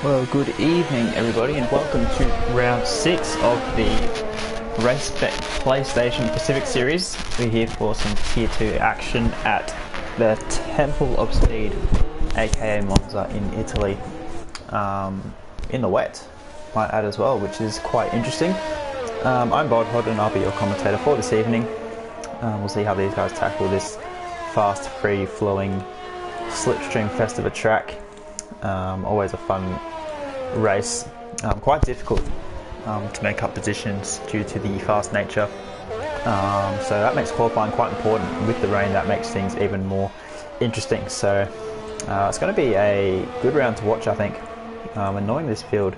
Well, good evening everybody and welcome to round 6 of the Race Spec PlayStation Pacific Series. We're here for some Tier 2 action at the Temple of Speed, aka Monza in Italy, in the wet, might add as well, which is quite interesting. I'm Bodhod and I'll be your commentator for this evening. We'll see how these guys tackle this fast, free-flowing, slipstream fest of a track. Always a fun race, quite difficult to make up positions due to the fast nature, so that makes qualifying quite important. With the rain, that makes things even more interesting, so it's going to be a good round to watch, I think. Knowing this field,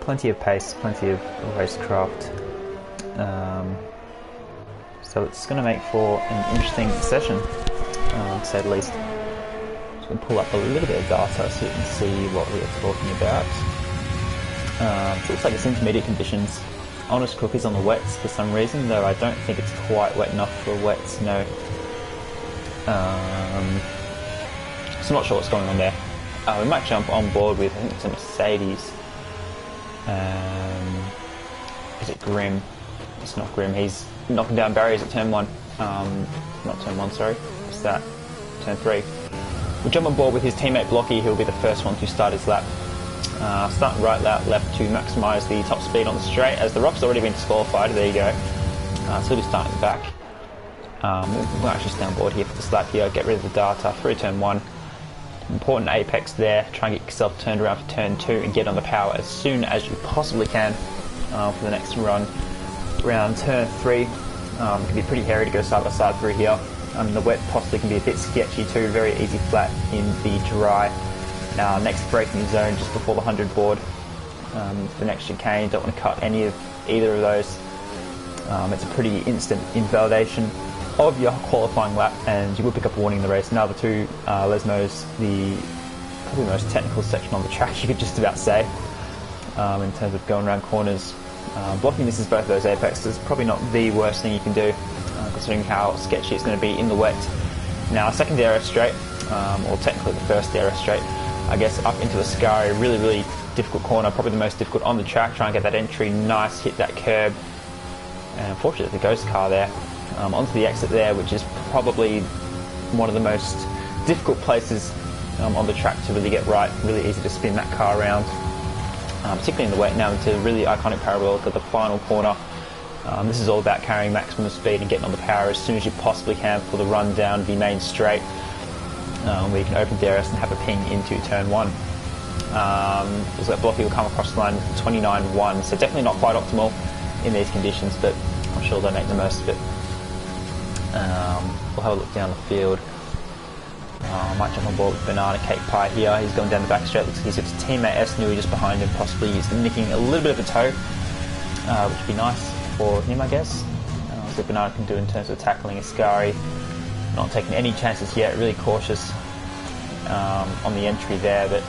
plenty of pace, plenty of racecraft, so it's going to make for an interesting session, to say the least. And pull up a little bit of data so you can see what we are talking about. So it looks like it's intermediate conditions. Honest Cook is on the wets for some reason, though I don't think it's quite wet enough for wet snow. So I'm not sure what's going on there. We might jump on board with, I think it's a Mercedes. Is it Grim? It's not Grim. He's knocking down barriers at turn 1. Not turn 1, sorry. What's that? Turn 3. We'll jump on board with his teammate Blocky. He'll be the first one to start his lap. Start right left to maximise the top speed on the straight, as the Rock's already been disqualified. There you go. So he'll be starting back. We'll actually stay on board here for this lap here, get rid of the data through turn 1. Important apex there. Try and get yourself turned around for turn 2 and get on the power as soon as you possibly can for the next run. Around turn 3, it can be pretty hairy to go side by side through here. The wet possibly can be a bit sketchy too, very easy flat in the dry. Next braking zone just before the 100 board. The next chicane, don't want to cut either of those. It's a pretty instant invalidation of your qualifying lap, and you will pick up a warning in the race. Now the two Lesmos, probably the most technical section on the track, you could just about say, in terms of going around corners. Blocking misses both of those apexes, probably not the worst thing you can do, considering how sketchy it's going to be in the wet. Now, second aero straight, or technically the first aero straight, I guess up into the Scari, really difficult corner, probably the most difficult on the track. Try and get that entry nice, hit that curb, and unfortunately the ghost car there, onto the exit there, which is probably one of the most difficult places on the track to really get right. Really easy to spin that car around, particularly in the wet. Now into a really iconic parabolic at the final corner. This is all about carrying maximum speed and getting on the power as soon as you possibly can for the run down the main straight, where you can open DRS and have a ping into turn 1. Looks like Blocky will come across the line with 29.1, so definitely not quite optimal in these conditions, but I'm sure they'll make the most of it. We'll have a look down the field. Might jump on board with Banana Cake Pie here. He's going down the back straight. Looks like he's got his teammate S-Nui just behind him, possibly he's nicking a little bit of a toe, which would be nice for him, I guess. So Banana can do in terms of tackling Ascari. Not taking any chances yet, really cautious on the entry there, but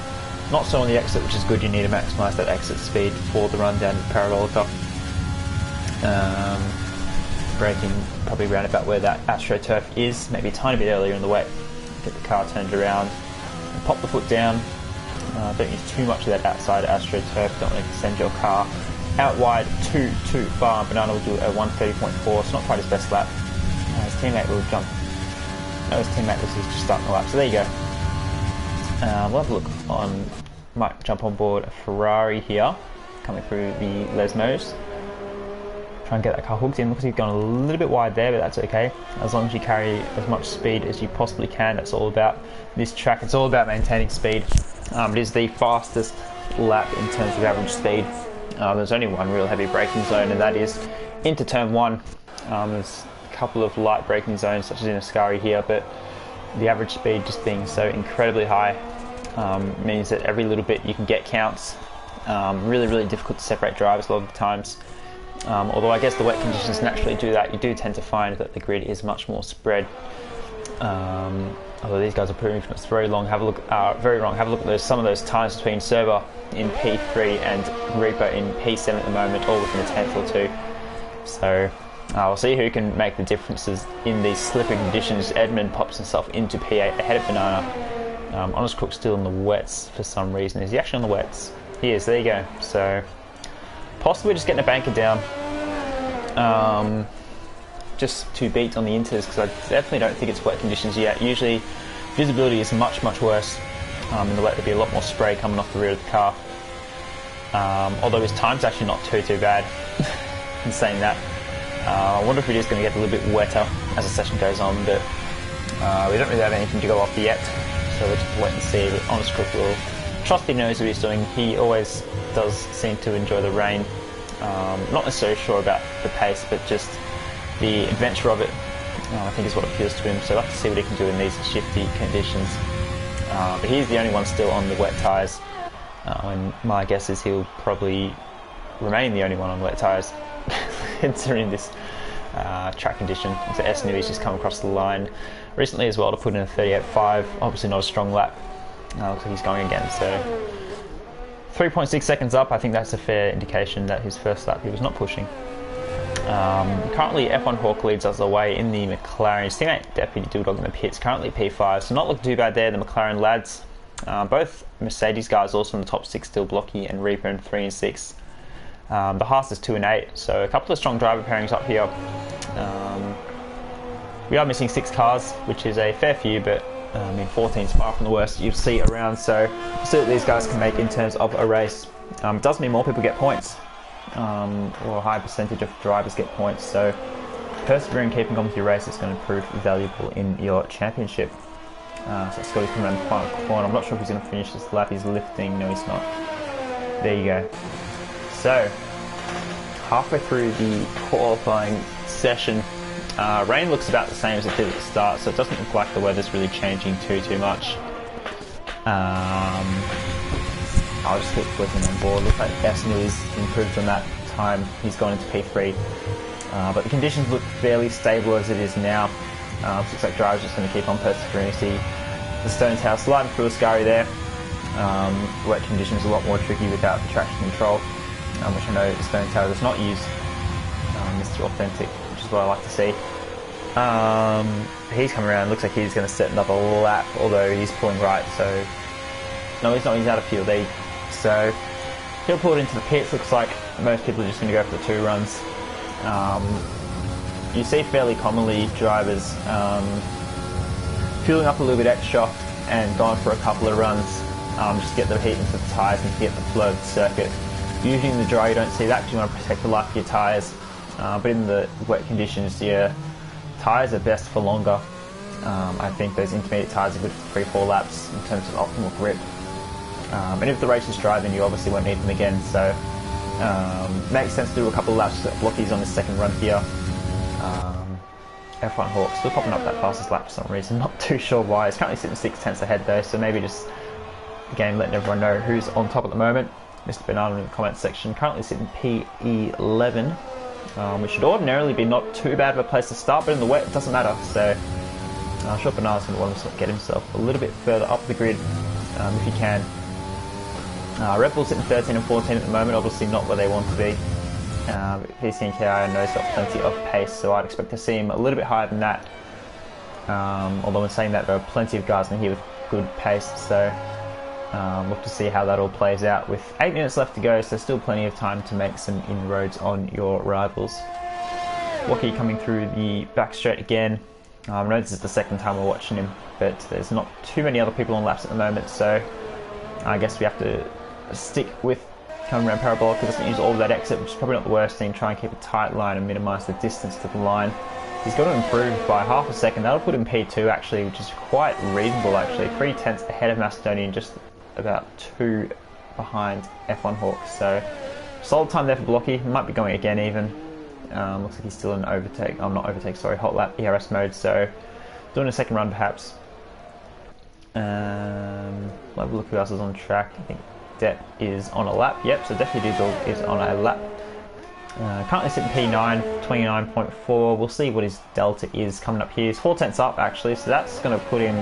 not so on the exit, which is good. You need to maximise that exit speed for the run down to Parabolica. Braking probably around about where that AstroTurf is, maybe a tiny bit earlier in the wet. Get the car turned around and pop the foot down. Don't use too much of that outside AstroTurf, don't want to send your car out wide too far. Banana will do a 130.4, it's not quite his best lap. His teammate will jump. No, his teammate was just starting the lap, so there you go. We'll have a look on, might jump on board a Ferrari here, coming through the Lesmos. Try and get that car hooked in. Looks like he's gone a little bit wide there, but that's okay. As long as you carry as much speed as you possibly can, that's all about this track. It's all about maintaining speed. It is the fastest lap in terms of average speed. There's only one real heavy braking zone, and that is into turn 1. There's a couple of light braking zones, such as in Ascari here, but the average speed just being so incredibly high means that every little bit you can get counts. Really difficult to separate drivers a lot of the times. Although I guess the wet conditions naturally do that, you do tend to find that the grid is much more spread. Although these guys are proving it's very long. Have a look. Very wrong. Have a look at some of those times between Server in P3 and Reaper in P7 at the moment, all within a tenth or two. So we'll see who can make the differences in these slippery conditions. Edmund pops himself into P8 ahead of Banana. Honest Crook's still in the wets for some reason. Is he actually on the wets? He is, there you go. So, possibly just getting a banker down. Just to beat on the inters, because I definitely don't think it's wet conditions yet. Usually, visibility is much, much worse. In the wet, there'd be a lot more spray coming off the rear of the car. Although his time's actually not too bad in saying that. I wonder if it is going to get a little bit wetter as the session goes on, but we don't really have anything to go off yet, so we'll just wait and see. But Honest Crook will trust he knows what he's doing. He always does seem to enjoy the rain. Not necessarily sure about the pace, but just the adventure of it, I think is what appeals to him. So I'll have to see what he can do in these shifty conditions. But he's the only one still on the wet tyres, and my guess is he'll probably remain the only one on wet tyres considering this track condition. So S knew he's just come across the line recently as well to put in a 38.5. Obviously not a strong lap. Looks like he's going again. So 3.6 seconds up. I think that's a fair indication that his first lap he was not pushing. Currently F1 Hawk leads us away in the McLaren. His teammate Deputy Dildog in the pits, currently P5, so not looking too bad there, the McLaren lads. Both Mercedes guys also in the top 6 still, Blocky and Reaper in 3 and 6. The Haas is 2 and 8, so a couple of strong driver pairings up here. We are missing 6 cars, which is a fair few, but 14 is far from the worst you'll see around, so we'll see what these guys can make in terms of a race. It does mean more people get points. Or a high percentage of drivers get points, so persevering, keeping on with your race is going to prove valuable in your championship. So Scotty's coming around the final corner. I'm not sure if he's going to finish this lap. He's lifting. No, he's not. There you go. So halfway through the qualifying session, rain looks about the same as it did at the start, so it doesn't look like the weather's really changing too much. I'll just keep flicking on board. Looks like Esnu is improved on that time. He's gone into P3. But the conditions look fairly stable as it is now. Looks like drivers just going to keep on persevering. See the Stones House sliding through a scurry there. Wet conditions are a lot more tricky without the traction control, which I know the Stones Tower does not use. Mr. Authentic, which is what I like to see. He's coming around. Looks like he's going to set another lap, although he's pulling right. So no, he's not. He's out of fuel. So he'll pull it into the pits. Looks like most people are just going to go for the 2 runs. You see fairly commonly drivers fueling up a little bit extra and going for a couple of runs just to get the heat into the tyres and to get the flow circuit. Usually in the dry you don't see that because you want to protect the life of your tyres, but in the wet conditions your tyres are best for longer. I think those intermediate tyres are good for 3-4 laps in terms of optimal grip. And if the race is dry, then you obviously won't need them again, so makes sense to do a couple of laps at Blockies on the second run here. F1 Hawk still popping up that fastest lap for some reason, not too sure why. It's currently sitting 6 tenths ahead though, so maybe just again letting everyone know who's on top at the moment. Mr. Banana in the comments section, currently sitting P11, which should ordinarily be not too bad of a place to start, but in the wet it doesn't matter, so I'm sure Banana's going to want to get himself a little bit further up the grid if he can. Red Bull sitting 13 and 14 at the moment, obviously not where they want to be. PC and KI I know he's got plenty of pace, so I'd expect to see him a little bit higher than that. Although in saying that, there are plenty of guys in here with good pace, so look to see how that all plays out. With 8 minutes left to go, so there's still plenty of time to make some inroads on your rivals. Blocky coming through the back straight again. I know this is the second time we're watching him, but there's not too many other people on laps at the moment, so I guess we have to stick with coming around parabolic. He doesn't use all of that exit, which is probably not the worst thing. Try and keep a tight line and minimise the distance to the line. He's got to improve by half a second. That'll put him P2 actually, which is quite reasonable actually. 3 tenths ahead of Macedonian, just about 2 behind F1 Hawk. So solid time there for Blocky. He might be going again even. Looks like he's still in overtake. Not overtake, sorry, hot lap ERS mode. So doing a second run perhaps. We'll have a look who else is on track. I think Det is on a lap. Yep, so Deputy Dog is on a lap. Currently sitting P9, 29.4. We'll see what his delta is coming up here. He's 4 tenths up actually, so that's going to put him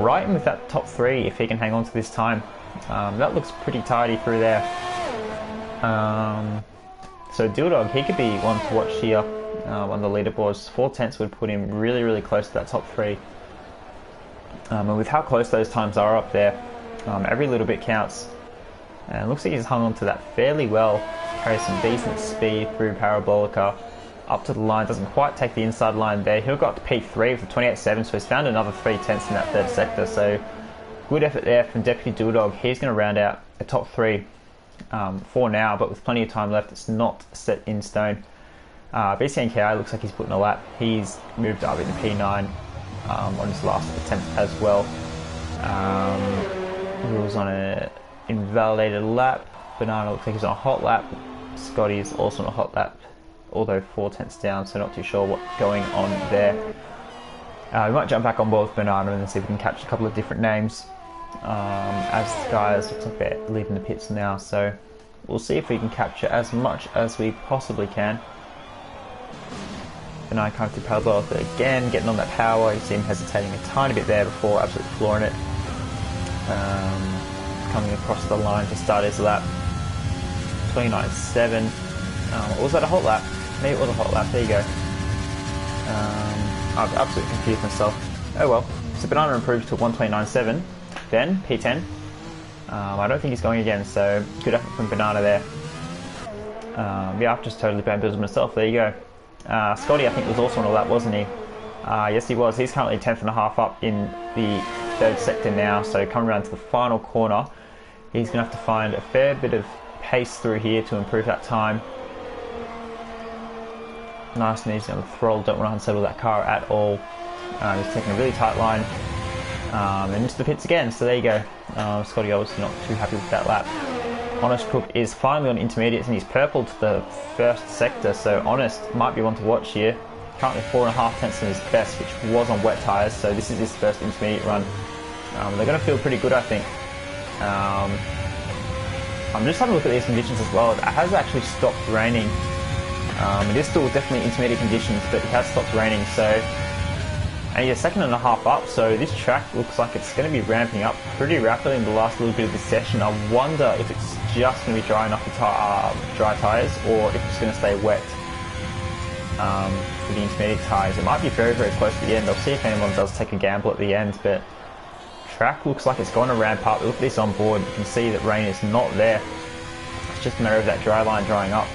right in with that top 3 if he can hang on to this time. That looks pretty tidy through there. So Dildog, he could be one to watch here on the leaderboards. 4 tenths would put him really close to that top 3. And with how close those times are up there, every little bit counts. And it looks like he's hung on to that fairly well. Carries some decent speed through Parabolica up to the line. Doesn't quite take the inside line there. He'll go up to P3 with a 28.7, so he's found another 3/10 in that third sector. So good effort there from Deputy Dudog. He's going to round out a top 3 for now, but with plenty of time left, it's not set in stone. BCNKI looks like he's putting a lap. He's moved up into P9 on his last attempt as well. He was on an invalidated lap. Banana looks like he's on a hot lap. Scotty is also on a hot lap, although 4/10 down, so not too sure what's going on there. We might jump back on board with Banana and see if we can catch a couple of different names. As the guys looks like they're leaving the pits now, so we'll see if we can capture as much as we possibly can. Banana coming through Parabolica again, getting on that power. You see him hesitating a tiny bit there before absolutely flooring it. Coming across the line to start his lap. 29.7. Was that a hot lap? Maybe it was a hot lap. There you go. I've absolutely confused myself. Oh well. So Banana improves to 129.7. Then P10. I don't think he's going again, so good effort from Banana there. Yeah, I've just totally bamboozled myself. There you go. Scotty, I think, was also on a lap, wasn't he? Yes, he was. He's currently 10th and a half up in the third sector now, so coming around to the final corner, he's going to have to find a fair bit of pace through here to improve that time. Nice and easy on the throttle, don't want to unsettle that car at all. He's taking a really tight line and into the pits again, so there you go. Scotty obviously not too happy with that lap. Honest Cook is finally on intermediates and he's purple to the first sector, so Honest might be one to watch here. Currently 4.5 in his best, which was on wet tyres, so this is his first intermediate run. They're going to feel pretty good, I think. I'm just having a look at these conditions as well. It has actually stopped raining. It is still definitely intermediate conditions, but it has stopped raining, so... And he's a 2.5 seconds up, so this track looks like it's going to be ramping up pretty rapidly in the last little bit of this session. I wonder if it's just going to be dry enough for dry tyres, or if it's going to stay wet for the intermediate tyres. It might be very, very close to the end. I'll see if anyone does take a gamble at the end, but track looks like it's going to ramp up. Look at this on board, you can see that rain is not there. It's just a matter of that dry line drying up.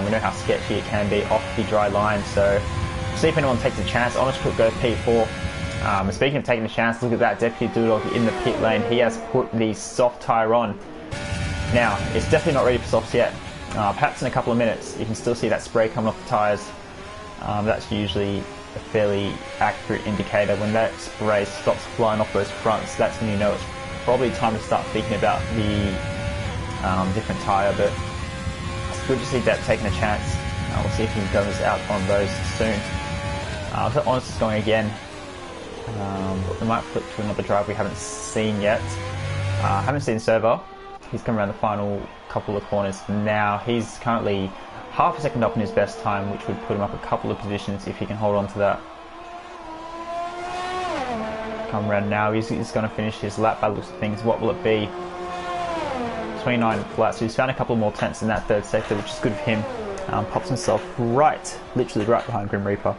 We know how sketchy it can be off the dry line, so we'll see if anyone takes a chance. Honest Cook goes P4. And speaking of taking a chance, look at that Deputy Dudog in the pit lane. He has put the soft tyre on. Now, it's definitely not ready for softs yet. Perhaps in a couple of minutes, you can still see that spray coming off the tyres. That's usually a fairly accurate indicator. When that spray stops flying off those fronts, that's when you know it's probably time to start thinking about the different tyre. But it's good to see Depp taking a chance. We'll see if he goes out on those soon. So Honest is going again. We might flip to another drive we haven't seen yet. Haven't seen Server. He's come around the final couple of corners now. He's currently 0.5 seconds up in his best time, which would put him up a couple of positions if he can hold on to that. Come around now, he's going to finish his lap by the looks of things. What will it be? 29 flat, so he's found a couple more tenths in that third sector, which is good for him. Pops himself literally right behind Grim Reaper.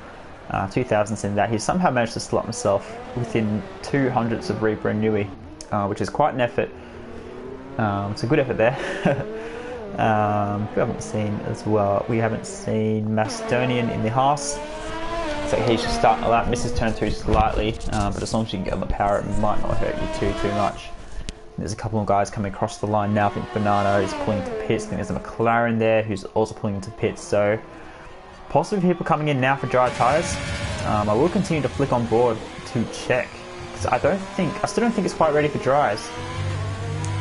2,000s in that. He's somehow managed to slot himself within 200ths of Reaper and Nui, which is quite an effort. It's a good effort there. We haven't seen as well. We haven't seen Macedonian in the Haas. So he's just starting a lap, misses turn 2 slightly, but as long as you can get on the power, it might not hurt you too much. There's a couple of guys coming across the line now. I think Banana is pulling to pits. I think there's a McLaren there who's also pulling into pits. So possibly people coming in now for dry tyres. I will continue to flick on board to check, because I still don't think it's quite ready for dries.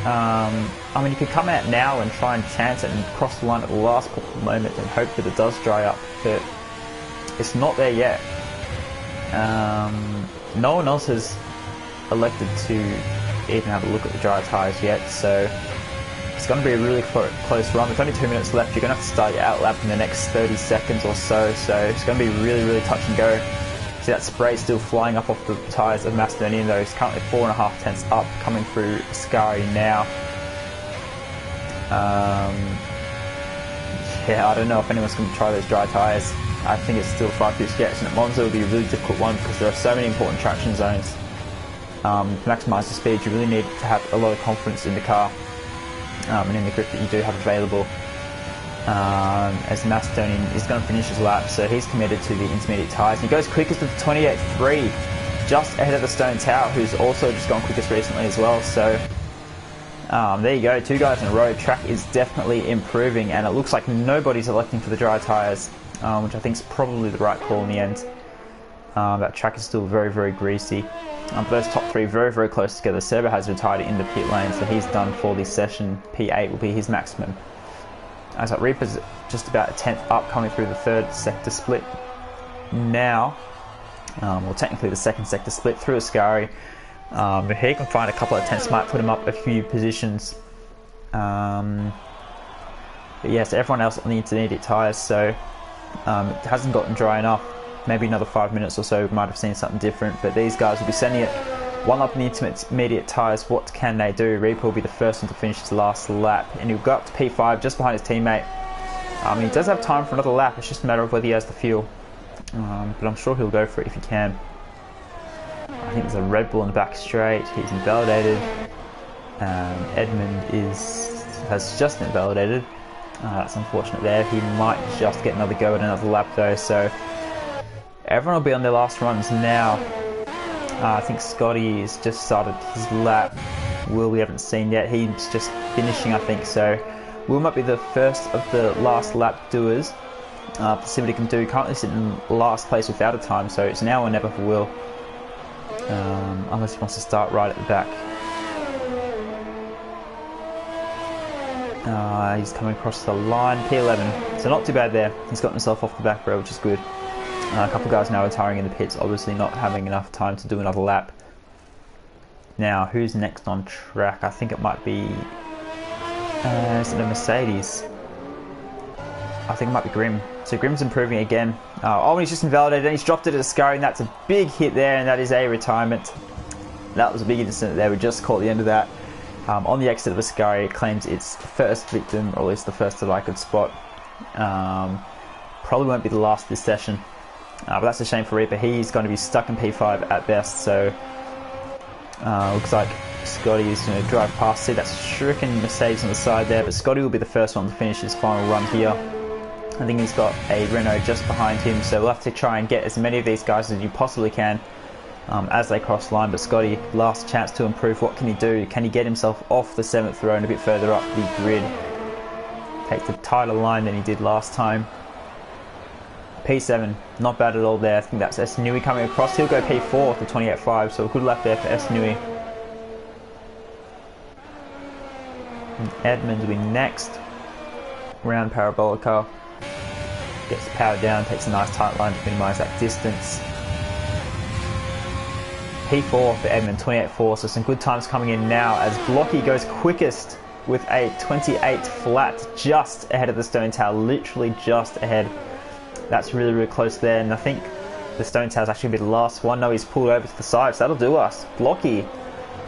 I mean, you could come out now and try and chance it and cross the line at the last moment and hope that it does dry up, but it's not there yet. No one else has elected to even have a look at the dry tyres yet, so it's going to be a really close run. With only 2 minutes left, you're going to have to start your outlap in the next 30 seconds or so, so it's going to be really touch and go. See that spray still flying up off the tyres of Macedonian though. He's currently 4.5 tenths up, coming through Scari now. Yeah, I don't know if anyone's going to try those dry tyres. I think it's still far too sketchy, and at Monza will be a really difficult one because there are so many important traction zones. to maximise the speed, you really need to have a lot of confidence in the car and in the grip that you do have available. As the Macedonian is going to finish his lap, so he's committed to the intermediate tyres. He goes quickest with 28.3, just ahead of the Stone Tower, who's also just gone quickest recently as well. So there you go, 2 guys in a row. Track is definitely improving, and it looks like nobody's electing for the dry tyres, which I think is probably the right call in the end. That track is still very, very greasy. Those top 3 very, very close together. Serbo has retired in the pit lane, so he's done for this session. P8 will be his maximum. As that Reaper's just about a 10th up, coming through the 3rd sector split now. Well, technically the 2nd sector split through Ascari. If he can find a couple of 10ths, might put him up a few positions. But yes, everyone else on the intermediate tyres, so it hasn't gotten dry enough. Maybe another 5 minutes or so, we might have seen something different. But these guys will be sending it one up in the intermediate tyres. What can they do? Reaper will be the first one to finish his last lap, and he'll go up to P5 just behind his teammate. He does have time for another lap. It's just a matter of whether he has the fuel. But I'm sure he'll go for it if he can. I think there's a Red Bull in the back straight. He's invalidated. Edmund has just invalidated. That's unfortunate there. He might just get another go at another lap though. So everyone will be on their last runs now. I think Scotty has just started his lap. Will we haven't seen yet. He's just finishing, I think. So Will might be the first of the last lap doers. To see what he can do. Currently sitting in last place without a time, so it's now or never for Will. Unless he wants to start right at the back. He's coming across the line, P11. So not too bad there. He's got himself off the back row, which is good. A couple of guys now retiring in the pits, obviously not having enough time to do another lap. Now, who's next on track? I think it might be... is it a Mercedes? I think it might be Grim. So Grim's improving again. Oh, he's just invalidated and he's dropped it at Ascari, and that's a big hit there, and that is a retirement. That was a big incident there. We just caught the end of that. On the exit of Ascari, it claims its first victim, or at least the first that I could spot. Probably won't be the last this session. But that's a shame for Reaper. He's going to be stuck in P5 at best, so looks like Scotty is going to drive past. See, that's Shuriken Mercedes on the side there, but Scotty will be the first one to finish his final run here. I think he's got a Renault just behind him, so we'll have to try and get as many of these guys as you possibly can as they cross the line. But Scotty, last chance to improve. What can he do? Can he get himself off the 7th row and a bit further up the grid? Take the tighter line than he did last time. P7, not bad at all there. I think that's S. Nui coming across. He'll go P4 to 28.5, so a good lap there for S. Nui. And Edmund will be next. Round parabolic car. Gets the power down, takes a nice tight line to minimise that distance. P4 for Edmund, 28.4, so some good times coming in now as Blocky goes quickest with a 28 flat, just ahead of the Stone Tower, literally just ahead. That's really, really close there, and I think the Stone Tower's actually going to be the last one. No, he's pulled over to the side, so that'll do us. Blocky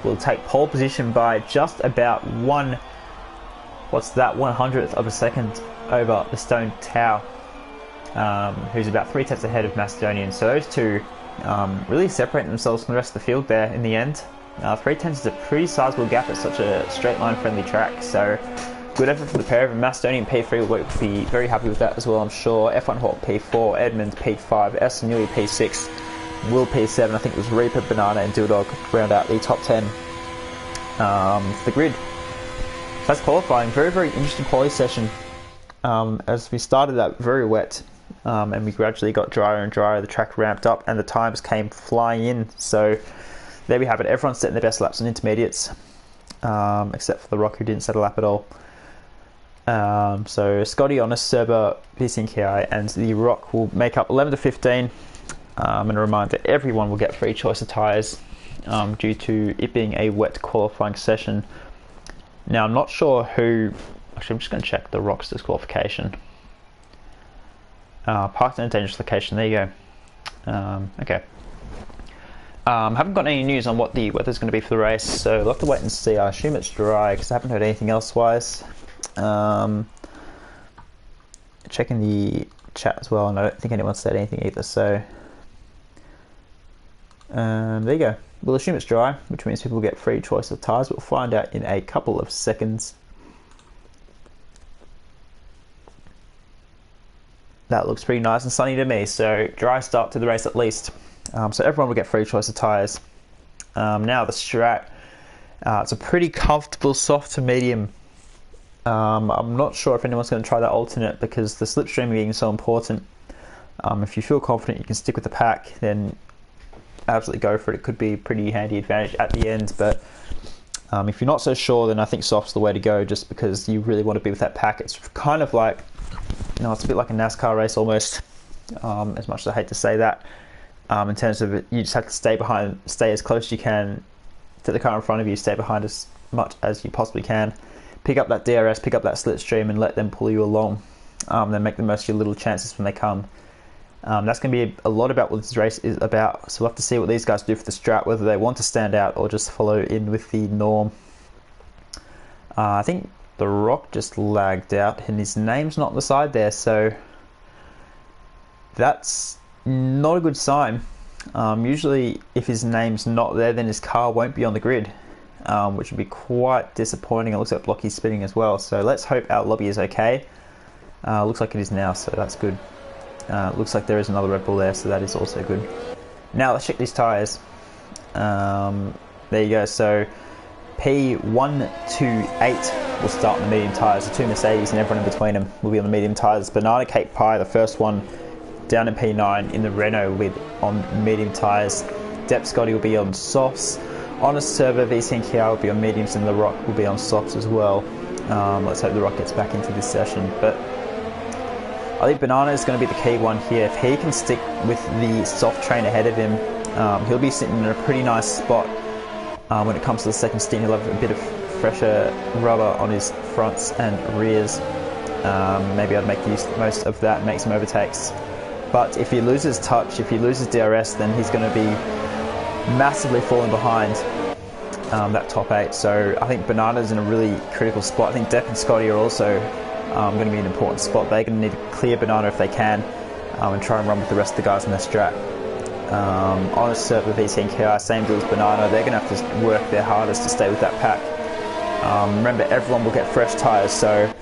will take pole position by just about 1/100th of a second over the Stone Tower, who's about 3/10 ahead of Macedonian. So those two really separating themselves from the rest of the field there in the end. 3/10 is a pretty sizable gap at such a straight line friendly track, so good effort from the pair of them. Macedonian P3 will be very happy with that as well, I'm sure. F1 Hawk P4, Edmund P5, S. Nui P6, Will P7. I think it was Reaper, Banana and Dildog round out the top 10 for the grid. That's qualifying. Very, very interesting quality session. As we started out very wet, and we gradually got drier and drier, the track ramped up and the times came flying in. So there we have it. Everyone's setting their best laps on intermediates, except for the Rock, who didn't set a lap at all. So Scotty, Honest, Serbo, PCNKI and the Rock will make up 11 to 15. And a reminder, everyone will get free choice of tyres due to it being a wet qualifying session. Now, I'm not sure who... Actually, I'm just going to check the Rock's disqualification. Parked in a dangerous location. There you go. Okay. Haven't got any news on what the weather's going to be for the race, so we'll have to wait and see. I assume it's dry because I haven't heard anything elsewise. Checking the chat as well, and I don't think anyone said anything either, so... there you go. We'll assume it's dry, which means people get free choice of tyres. We'll find out in a couple of seconds. That looks pretty nice and sunny to me, so dry start to the race at least. So everyone will get free choice of tyres. Now the Strat, it's a pretty comfortable soft to medium. I'm not sure if anyone's going to try that alternate because the slipstream being so important. If you feel confident you can stick with the pack, then absolutely go for it. It could be a pretty handy advantage at the end, but if you're not so sure, then I think soft's the way to go, just because you really want to be with that pack. It's kind of like, it's a bit like a NASCAR race almost, as much as I hate to say that, in terms of it, you just have to stay as close as you can to the car in front of you, stay behind as much as you possibly can, pick up that DRS, pick up that slipstream and let them pull you along, then make the most of your little chances when they come. That's going to be a lot about what this race is about, so we'll have to see what these guys do for the Strat, whether they want to stand out or just follow in with the norm. I think The Rock just lagged out and his name's not on the side there, so that's not a good sign. Usually if his name's not there, then his car won't be on the grid, which would be quite disappointing. It looks like Blockie's spinning as well, so let's hope our lobby is okay. Looks like it is now, so that's good. Looks like there is another Red Bull there, so that is also good. Now let's check these tyres. There you go, so P128 will start on the medium tyres. The two Mercedes and everyone in between them will be on the medium tyres. Banana Cake Pie, the first one, down in P9 in the Renault with on medium tyres. Depp Scotty will be on softs. Honest Server VC and Kia will be on mediums, and The Rock will be on softs as well. Let's hope The Rock gets back into this session. But I think Banana is going to be the key one here. If he can stick with the soft train ahead of him, he'll be sitting in a pretty nice spot when it comes to the second stint. He'll have a bit of fresher rubber on his fronts and rears. Maybe I'd make most of that and make some overtakes. But if he loses touch, if he loses DRS, then he's going to be massively falling behind that top 8. So I think Banana's in a really critical spot. I think Depp and Scotty are also going to be an important spot. They're going to need to clear Banana if they can, and try and run with the rest of the guys in their Strat. Honest Server, VC and KI, same deal as Banana. They're going to have to work their hardest to stay with that pack. Remember, everyone will get fresh tyres, so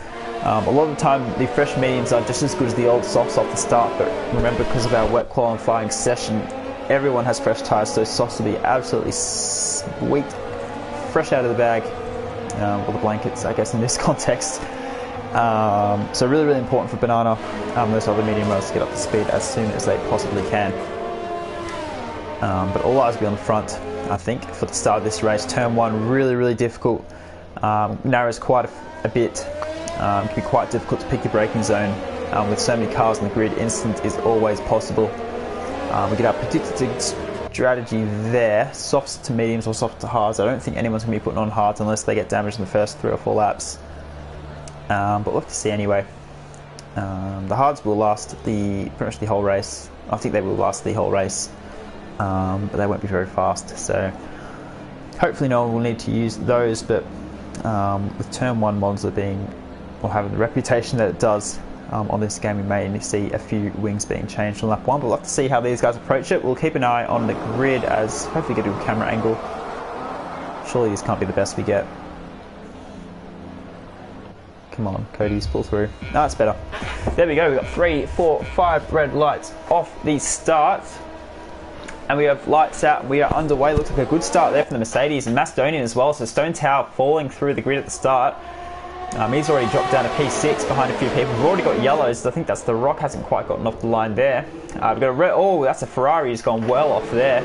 a lot of the time the fresh mediums are just as good as the old softs off the start, but remember, because of our wet qualifying session, everyone has fresh tyres, so softs will be absolutely sweet, fresh out of the bag, or the blankets, I guess, in this context. So really, really important for Banana, those other medium riders to get up to speed as soon as they possibly can. But all eyes will be on the front, I think, for the start of this race. Turn 1, really, really difficult. Narrows quite a bit. It can be quite difficult to pick your braking zone. With so many cars on the grid, instant is always possible. We get our predicted strategy there. Softs to mediums or soft to hards. I don't think anyone's going to be putting on hards unless they get damaged in the first 3 or 4 laps. But we'll have to see anyway. The hards will last pretty much the whole race. I think they will last the whole race. But they won't be very fast, so hopefully no one will need to use those. But with Turn 1 Monza having the reputation that it does on this game, we may see a few wings being changed on lap 1, but we'll have to see how these guys approach it. We'll keep an eye on the grid as hopefully get a good camera angle. Surely this can't be the best we get. Come on, Cody's pull through. No, that's better. There we go, we've got 3, 4, 5 red lights off the start. And we have lights out, we are underway. Looks like a good start there for the Mercedes and Macedonian as well. So Stone Tower falling through the grid at the start. He's already dropped down to P6 behind a few people. We've already got yellows. I think that's The Rock, hasn't quite gotten off the line there. We've got a red, oh, that's a Ferrari who's gone well off there.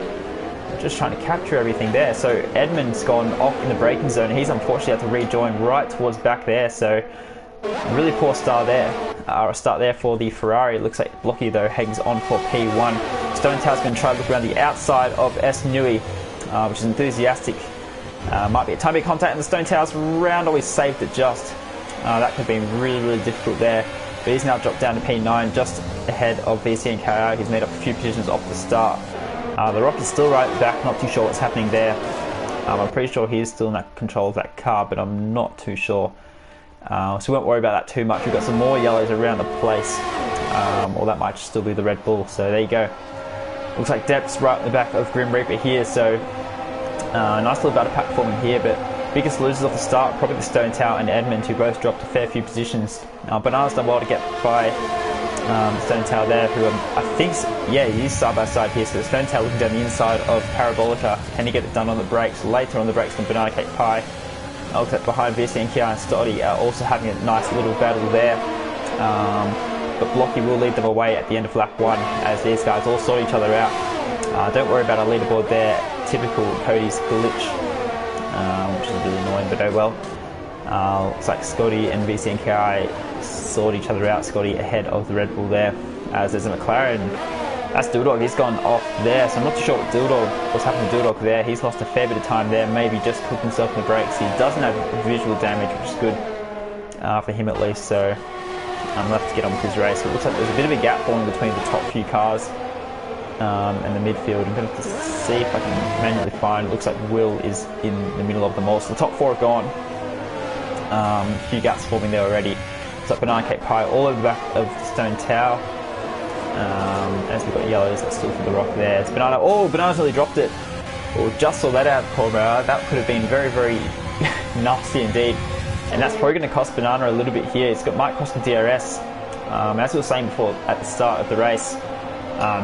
Just trying to capture everything there. So Edmund's gone off in the braking zone. He's unfortunately had to rejoin right towards back there. So really poor start there for the Ferrari. It looks like Blockie though hangs on for P1. Stone Tower's going to try to look around the outside of S. Nui, which is enthusiastic. Might be a tiny bit of contact in the Stone Tower's round. Always saved it just. That could have been really, really difficult there. But he's now dropped down to P9, just ahead of VC and KO. He's made up a few positions off the start. The Rock is still right at the back. Not too sure what's happening there. I'm pretty sure he is still in that control of that car, but I'm not too sure. So we won't worry about that too much. We've got some more yellows around the place, or that might still be the Red Bull. So there you go. Looks like Depp's right at the back of Grim Reaper here, so Nice little battle pack forming here, but biggest losers off the start, probably the Stone Tower and Edmund, who both dropped a fair few positions. Banana's done well to get by Stone Tower there, who I think, yeah, he is side by side here. So the Stone Tower looking down the inside of Parabolica. Can he get it done on the brakes? Later on the brakes than Banana Cake Pie. Looks like behind VC and Kia and Stoddy are also having a nice little battle there. But Blocky will lead them away at the end of lap 1 as these guys all sort each other out. Don't worry about our leaderboard there. Typical Cody's glitch, which is really annoying, but oh well. Looks like Scotty and VC and Ki sort each other out. Scotty ahead of the Red Bull there, as there's a McLaren. That's Dildog, he's gone off there, so I'm not too sure what's happened to Dildog there. He's lost a fair bit of time there, maybe just cooked himself in the brakes. He doesn't have visual damage, which is good for him at least, so I'm left to get on with his race. It looks like there's a bit of a gap forming between the top few cars and the midfield. I'm going to have to see if I can manually find. It looks like Will is in the middle of them all. So the top 4 are gone. A few gaps forming there already. Looks like Banana Cake Pie all over the back of the Stone Tower. As we've got yellows, that's still for the rock there. It's Banana. Oh, Banana's nearly dropped it. Oh, just saw that out of the corner. That could have been very, very nasty indeed. And that's probably going to cost Banana a little bit here. Might cost him DRS. As we were saying before at the start of the race,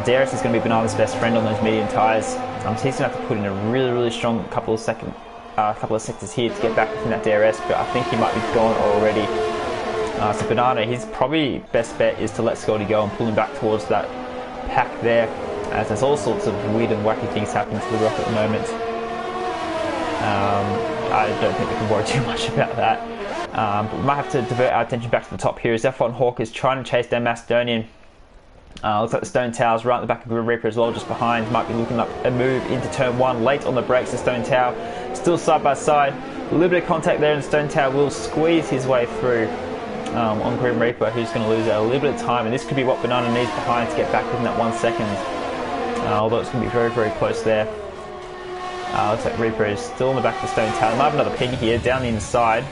DRS is going to be Banana's best friend on those medium tyres. So he's going to have to put in a really, really strong couple of sectors here to get back within that DRS, but I think he might be gone already. So Banana, his probably best bet is to let Scotty go and pull him back towards that pack there, as there's all sorts of weird and wacky things happening to the rock at the moment. I don't think we can worry too much about that. But we might have to divert our attention back to the top here as F1 Hawk is trying to chase down Macedonian. Looks like the Stone Tower's right at the back of Grim Reaper as well, just behind. Might be looking up a move into turn 1. Late on the brakes, the Stone Tower still side by side. A little bit of contact there, and the Stone Tower will squeeze his way through on Grim Reaper, who's going to lose a little bit of time. And this could be what Banana needs behind to get back within that 1 second. Although it's going to be very, very close there. Looks like Reaper is still in the back of the Stone Tower. Might have another ping here down the inside.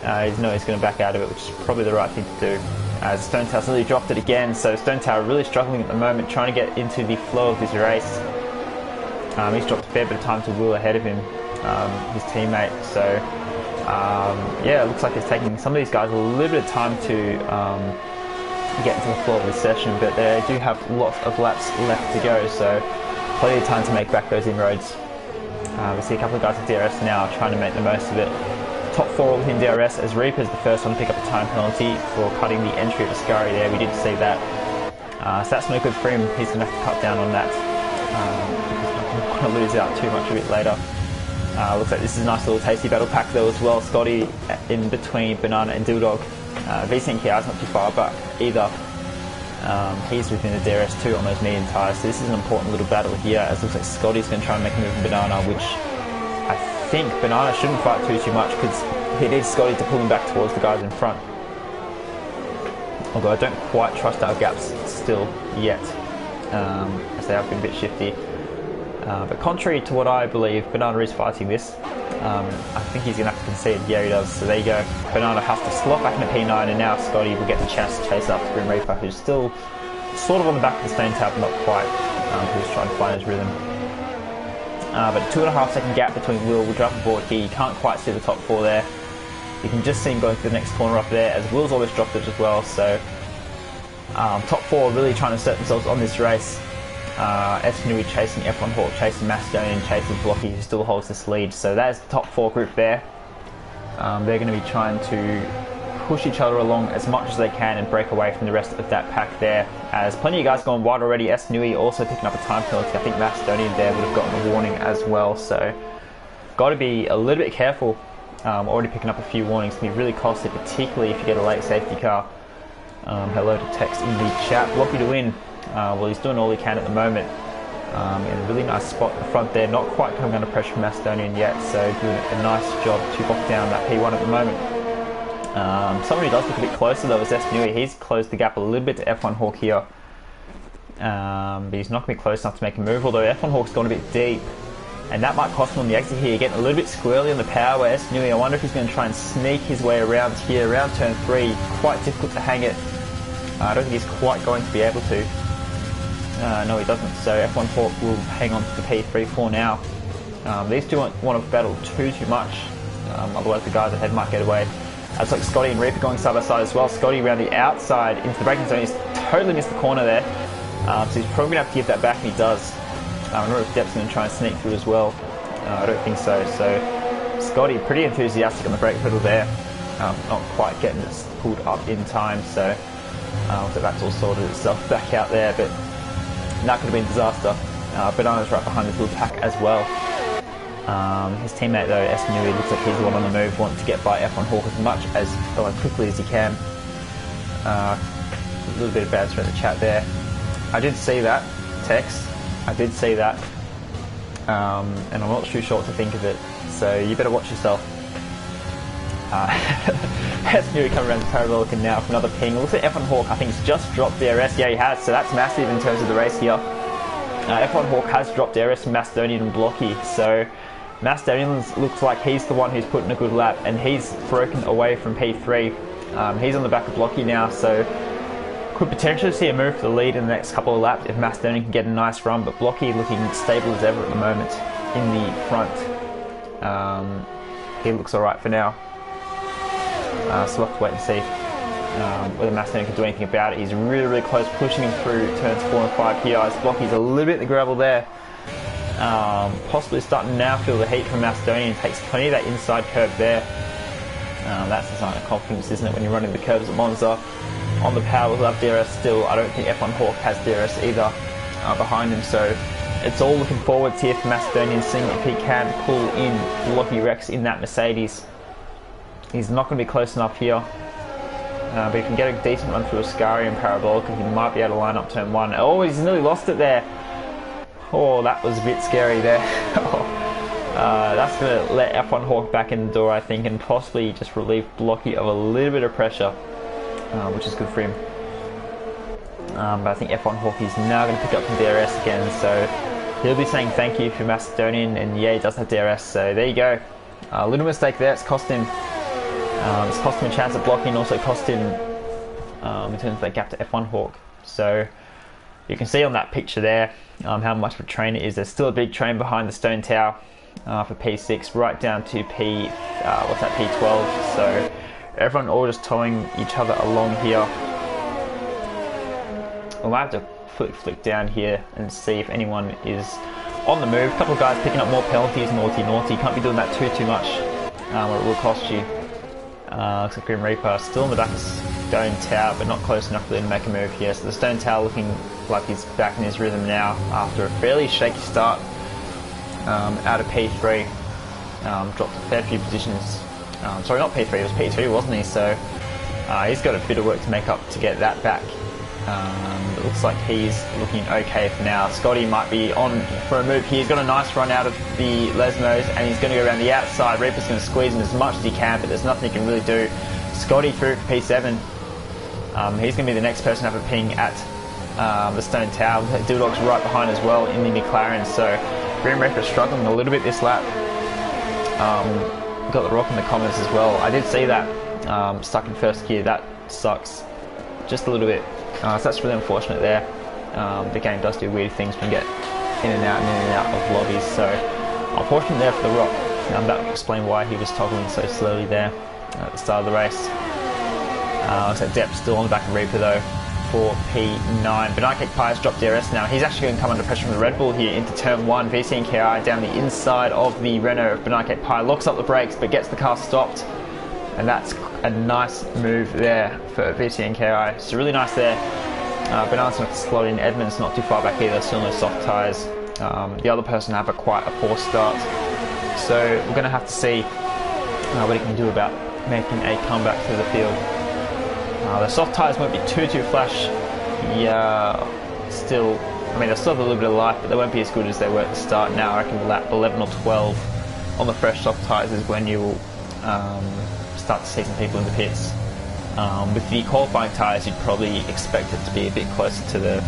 He's going to back out of it, which is probably the right thing to do. As Stone Tower's nearly dropped it again, so Stone Tower really struggling at the moment, trying to get into the flow of his race. He's dropped a fair bit of time to Will ahead of him, his teammate. So yeah, it looks like it's taking some of these guys a little bit of time to get into the flow of this session, but they do have lots of laps left to go, so plenty of time to make back those inroads. We see a couple of guys with DRS now trying to make the most of it. Top 4 within DRS, as Reaper's the first one to pick up a time penalty for cutting the entry of Ascari there. We did see that. So that's no good for him. He's going to have to cut down on that. Because I'm going to lose out too much a bit later. Looks like this is a nice little tasty battle pack though as well. Scotty in between Banana and Dildog. VC and Kia's not too far, but either he's within the DRS too on those medium tyres. So this is an important little battle here, as it looks like Scotty's going to try and make a move on Banana, which I think Banana shouldn't fight too much because he needs Scotty to pull him back towards the guys in front. Although I don't quite trust our gaps still yet, as they have been a bit shifty. But contrary to what I believe, Banana is fighting this. I think he's going to have to concede. Yeah, he does. So there you go. Banana has to slot back into P9, and now Scotty will get the chance to chase after Grim Reaper, who's still sort of on the back of the Stone Tower, but not quite. Who's trying to find his rhythm. But a 2.5 second gap between Will drop aboard here. You can't quite see the top 4 there. You can just see him going to the next corner up there, as Will's always dropped it as well. So top 4 really trying to assert themselves on this race. Esnui chasing F1 Hawk, chasing Macedonian, chasing Blocky, who still holds this lead. So that is the top 4 group there. They're going to be trying to push each other along as much as they can and break away from the rest of that pack there. As plenty of guys gone wide already. Esnui also picking up a time penalty. I think Macedonian there would have gotten a warning as well. So got to be a little bit careful. Already picking up a few warnings can be really costly, particularly if you get a late safety car. Hello to text in the chat. Blocky to win. Well, he's doing all he can at the moment. In a really nice spot at the front there. Not quite coming under pressure from Macedonian yet, so doing a nice job to lock down that P1 at the moment. Someone who does look a bit closer though is Esnui. He's closed the gap a little bit to F1 Hawk here. But he's not going to be close enough to make a move, although F1 Hawk's gone a bit deep. And that might cost him on the exit here. Getting a little bit squirrely on the power. Esnui, I wonder if he's going to try and sneak his way around here, around turn 3. Quite difficult to hang it. I don't think he's quite going to be able to. No, he doesn't. So F1 Hawk will hang on to the P3 for now. These two won't want to battle too much, otherwise the guys ahead might get away. That's like Scotty and Reaper going side by side as well. Scotty around the outside into the braking zone. He's totally missed the corner there, so he's probably going to have to give that back, and he does. I don't know if Depp's going to try and sneak through as well. I don't think so. So Scotty pretty enthusiastic on the brake pedal there, not quite getting it pulled up in time, so that's all sorted itself back out there, but that could have been a disaster. Banana's right behind this little pack as well. His teammate though, Espanui, looks like he's the one on the move, wanting to get by F1 Hawk as much as quickly as he can. A little bit of banter in the chat there. I did see that text. I did see that, and I'm not too sure what to think of it. So you better watch yourself. Espanui coming around the parabolic and now for another ping. Looks at F1 Hawk. I think he's just dropped DRS. Yeah, he has. So that's massive in terms of the race here. F1 Hawk has dropped DRS from Macedonian and Blocky, so Macedonian looks like he's the one who's put in a good lap, and he's broken away from P3. He's on the back of Blocky now, so could potentially see a move for the lead in the next couple of laps if Macedonian can get a nice run, but Blocky looking stable as ever at the moment in the front. He looks alright for now, so we'll have to wait and see whether Macedonian can do anything about it. He's really, really close, pushing him through turns 4 and 5 here. Blocky's a little bit in the gravel there. Possibly starting to now feel the heat from Macedonian. Takes plenty of that inside curve there. That's a sign of confidence, isn't it, when you're running the curves at Monza. On the power will have DRS still. I don't think F1 Hawk has DRS either behind him, so it's all looking forwards here for Macedonian, seeing if he can pull in Blocky Rex in that Mercedes. He's not going to be close enough here. But he can get a decent run through Ascari and Parabolica. He might be able to line up turn 1. Oh, he's nearly lost it there. Oh, that was a bit scary there. That's going to let F1 Hawk back in the door, I think, and possibly just relieve Blocky of a little bit of pressure, which is good for him. But I think F1 Hawk is now going to pick up some DRS again, so he'll be saying thank you for Macedonian, and yeah, he does have DRS, so there you go. A little mistake there, it's cost him. It's cost him a chance at blocking, also cost him in terms of that gap to F1 Hawk. So you can see on that picture there how much of a train it is. There's still a big train behind the stone tower for P6, right down to P12. So everyone all just towing each other along here. We'll have to flick down here and see if anyone is on the move. A couple of guys picking up more penalties, naughty. Can't be doing that too much, or it will cost you. Looks like Grim Reaper still in the back of Stone Tower, but not close enough really to make a move here. So the Stone Tower looking like he's back in his rhythm now after a fairly shaky start out of P3. Dropped a fair few positions. Sorry, not P3, it was P2, wasn't he? So he's got a bit of work to make up to get that back. It looks like he's looking okay for now. Scotty might be on for a move here. He's got a nice run out of the Lesmos, and he's going to go around the outside. Reaper's going to squeeze him as much as he can, but there's nothing he can really do. Scotty through for P7. He's going to be the next person to have a ping at the Stone Tower. Dildog's right behind as well in the McLaren, so Grim Reaper struggling a little bit this lap. Got the rock in the comments as well. I did see that stuck in first gear. That sucks just a little bit. So that's really unfortunate there. The game does do weird things when you get in and out of lobbies, so unfortunate there for the rock. That would explain why he was toggling so slowly there at the start of the race. Looks like Depp still on the back of Reaper though for P9. Banana Pie has dropped DRS now. He's actually going to come under pressure from the Red Bull here into turn 1. VC and KI down the inside of the Renault of Banana Pie. Locks up the brakes but gets the car stopped. And that's a nice move there for VC and KI. It's really nice there. Banana's going to slot in. Edmund's not too far back either, still no soft tyres. The other person have quite a poor start. So we're going to have to see what he can do about making a comeback to the field. The soft tyres won't be too flash. Yeah, still, I mean, they'll still have a little bit of life, but they won't be as good as they were at the start. Now I reckon lap 11 or 12 on the fresh soft tyres is when you will start to see some people in the pits. With the qualifying tyres, you'd probably expect it to be a bit closer to the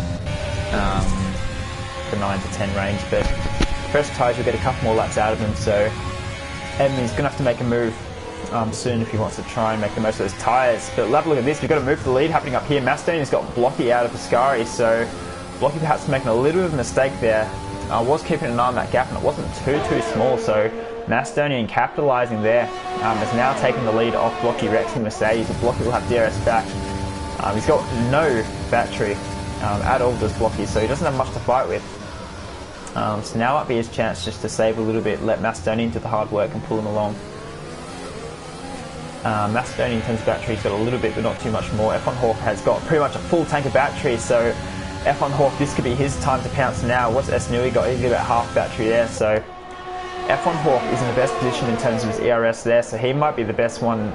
9 to 10 range, but fresh tyres, you'll get a couple more laps out of them, so Edmund's going to have to make a move soon if he wants to try and make the most of those tyres. But have a look at this, we've got a move for the lead happening up here. Macedonian's got Blocky out of Ascari, so Blocky perhaps making a little bit of a mistake there. was keeping an eye on that gap, and it wasn't too small, so Macedonian capitalising there, has now taken the lead off Blocky Rex and Mercedes, but Blocky will have DRS back. He's got no battery at all, does Blocky, so he doesn't have much to fight with. So now might be his chance just to save a little bit, let Macedonian do the hard work and pull him along. Macedonian turns battery's got a little bit, but not too much more. F1 Hawk has got pretty much a full tank of battery, so F1 Hawk, this could be his time to pounce now. What's Esnui got? He's got about half battery there, so F1 Hawk is in the best position in terms of his ERS there, so he might be the best one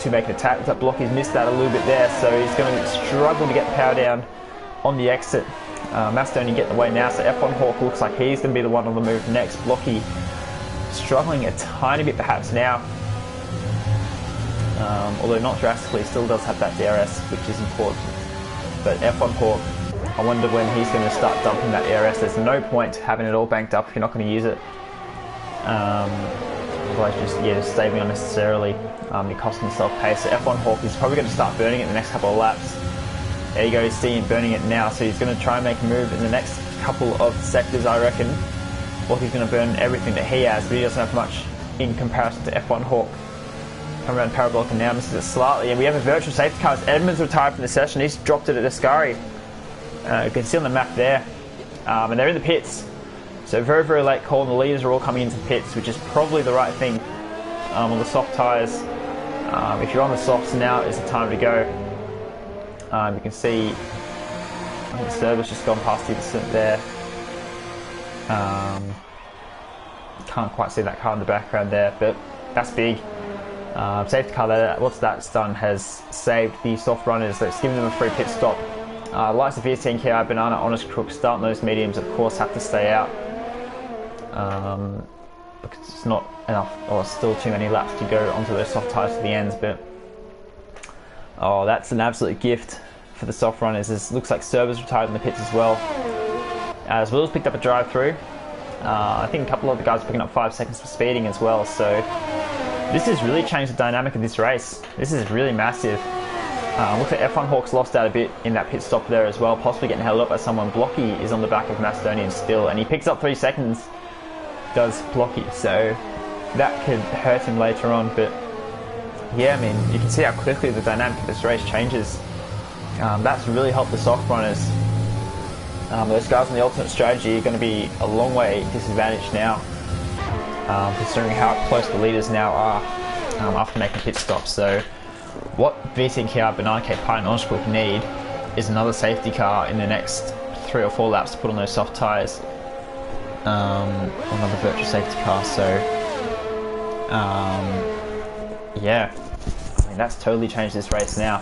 to make an attack. That block, he's missed that a little bit there, so he's going to struggle to get power down on the exit. Macedonian getting away now, so F1 Hawk looks like he's going to be the one on the move next. Blocky struggling a tiny bit perhaps now, although not drastically, still does have that DRS, which is important. But F1 Hawk, I wonder when he's going to start dumping that ERS. There's no point having it all banked up if you're not going to use it. Otherwise, just saving unnecessarily. You're costing yourself pace. So F1 Hawk is probably going to start burning it in the next couple of laps. There you go, you see him burning it now. So he's going to try and make a move in the next couple of sectors, I reckon. Or he's going to burn everything that he has, but he doesn't have much in comparison to F1 Hawk. Come around parabolic and now misses it slightly, and we have a virtual safety car as Edmonds retired from the session. He's dropped it at Ascari. You can see on the map there, and they're in the pits, so very late call, and the leaders are all coming into the pits, which is probably the right thing on the soft tyres. If you're on the softs, now is the time to go. You can see I think the server's just gone past 2% there. Can't quite see that car in the background there, but that's big. Safety car there, what's that's done has saved the soft runners, that's given them a free pit stop. Likes of VST, KI, Banana, Honest Crook, starting those mediums of course have to stay out, because it's not enough, or still too many laps to go onto those soft tyres to the ends. But oh, that's an absolute gift for the soft runners. It looks like Server's retired in the pits as well. As Will's picked up a drive through. I think a couple of the guys are picking up 5 seconds for speeding as well, so this has really changed the dynamic of this race. This is really massive. Looks like F1 Hawk's lost out a bit in that pit stop there as well, possibly getting held up by someone. Blocky is on the back of Macedonian still, and he picks up 3 seconds, does Blocky, so that could hurt him later on. But yeah, I mean, you can see how quickly the dynamic of this race changes. That's really helped the soft runners. Those guys on the alternate strategy are going to be a long way disadvantaged now, considering how close the leaders now are after making pit stops. So what VCKR, Banana Cake Pie and Honest Crook need is another safety car in the next 3 or 4 laps to put on those soft tyres. Another virtual safety car, so yeah, I mean, that's totally changed this race now.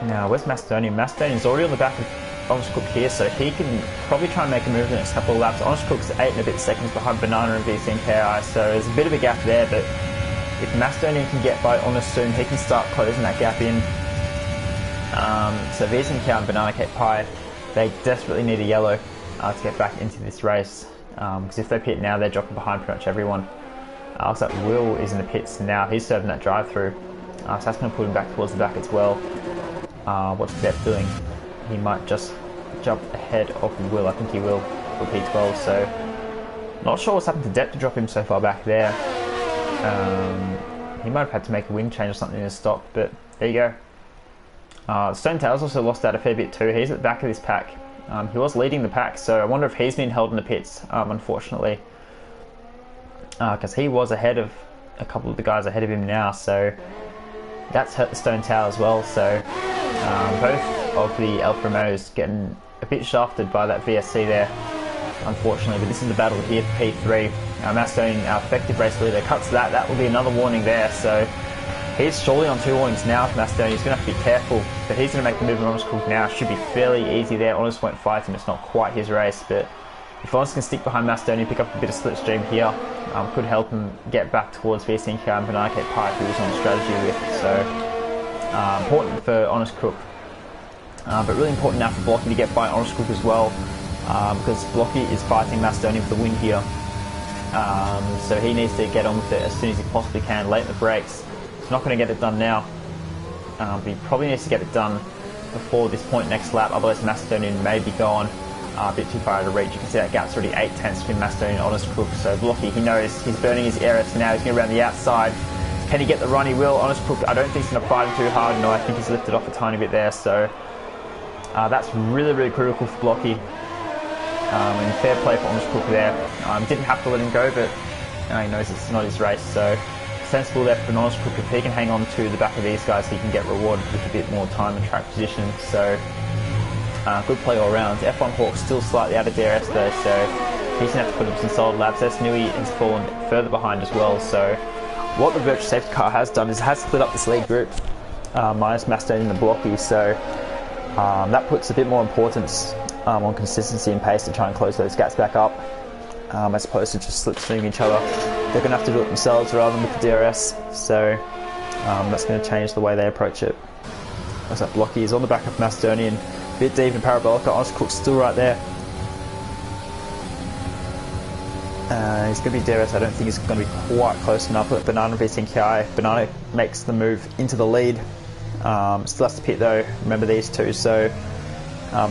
Now, where's Macedonian? Macedonian's already on the back of Honest Crook here, so he can probably try and make a move in the next couple of laps. Honest Crook's 8 and a bit seconds behind Banana and VC and KI, so there's a bit of a gap there, but if Macedonian can get by Honest soon, he can start closing that gap in. So VC and KI and Banana Cake Pie, they desperately need a yellow to get back into this race, because if they pit now, they're dropping behind pretty much everyone. Looks like Will is in the pits now, he's serving that drive-through, so that's going to put him back towards the back as well. What's Depp doing? He might just jump ahead of Will. I think he will for P12, so not sure what's happened to Depp to drop him so far back there. He might have had to make a wing change or something in his stop, but there you go. Stone Tail's also lost out a fair bit too. He's at the back of this pack. He was leading the pack, so I wonder if he's been held in the pits, unfortunately, because he was ahead of a couple of the guys ahead of him now, so that's hurt the Stone Tail as well. So both of the Alfa Romeos getting a bit shafted by that VSC there, unfortunately, but this is the battle here for P3. Macedonian, our effective race leader, cuts that. That will be another warning there, so he's surely on 2 warnings now for Macedonian. He's going to have to be careful, but he's going to make the move on Honest Crook now. Should be fairly easy there. Honest won't fight him, it's not quite his race, but if Honest can stick behind Macedonian, pick up a bit of slipstream here, could help him get back towards VSC and Banana Cake Pie, who he's on strategy with. So important for Honest Crook, but really important now for Blocky to get by Honest Crook as well, because Blocky is fighting Macedonian for the win here. So he needs to get on with it as soon as he possibly can, late in the brakes. He's not going to get it done now, but he probably needs to get it done before this point next lap, otherwise Macedonian may be gone a bit too far out of reach. You can see that gap's already 8 tenths between Macedonian and Honest Cook. So Blocky, he knows he's burning his air, so now he's going to around the outside. Can he get the run? He will. Honest Cook, I don't think he's going to fight him too hard. No, I think he's lifted off a tiny bit there. So that's really, really critical for Blocky. And fair play for Honest Cook there. Didn't have to let him go, but he knows it's not his race. So sensible there for Honest Cook. If he can hang on to the back of these guys, he can get rewarded with a bit more time and track position. So good play all round. F1 Hawk still slightly out of DRS though, so he's going to have to put up some solid laps. Nui has fallen further behind as well. So what the virtual safety car has done is it has split up this lead group, minus Macedonian and Blocky. So that puts a bit more importance on consistency and pace to try and close those gaps back up, as opposed to just slipstreaming each other. They're going to have to do it themselves rather than with the DRS. So that's going to change the way they approach it. As that Blocky is on the back of Macedonian, a bit deep in Parabolica. Honest Cook's still right there. He's going to be DRS. I don't think he's going to be quite close enough. But Banana v Ki. Banana makes the move into the lead. Still has to pit though. Remember these two. So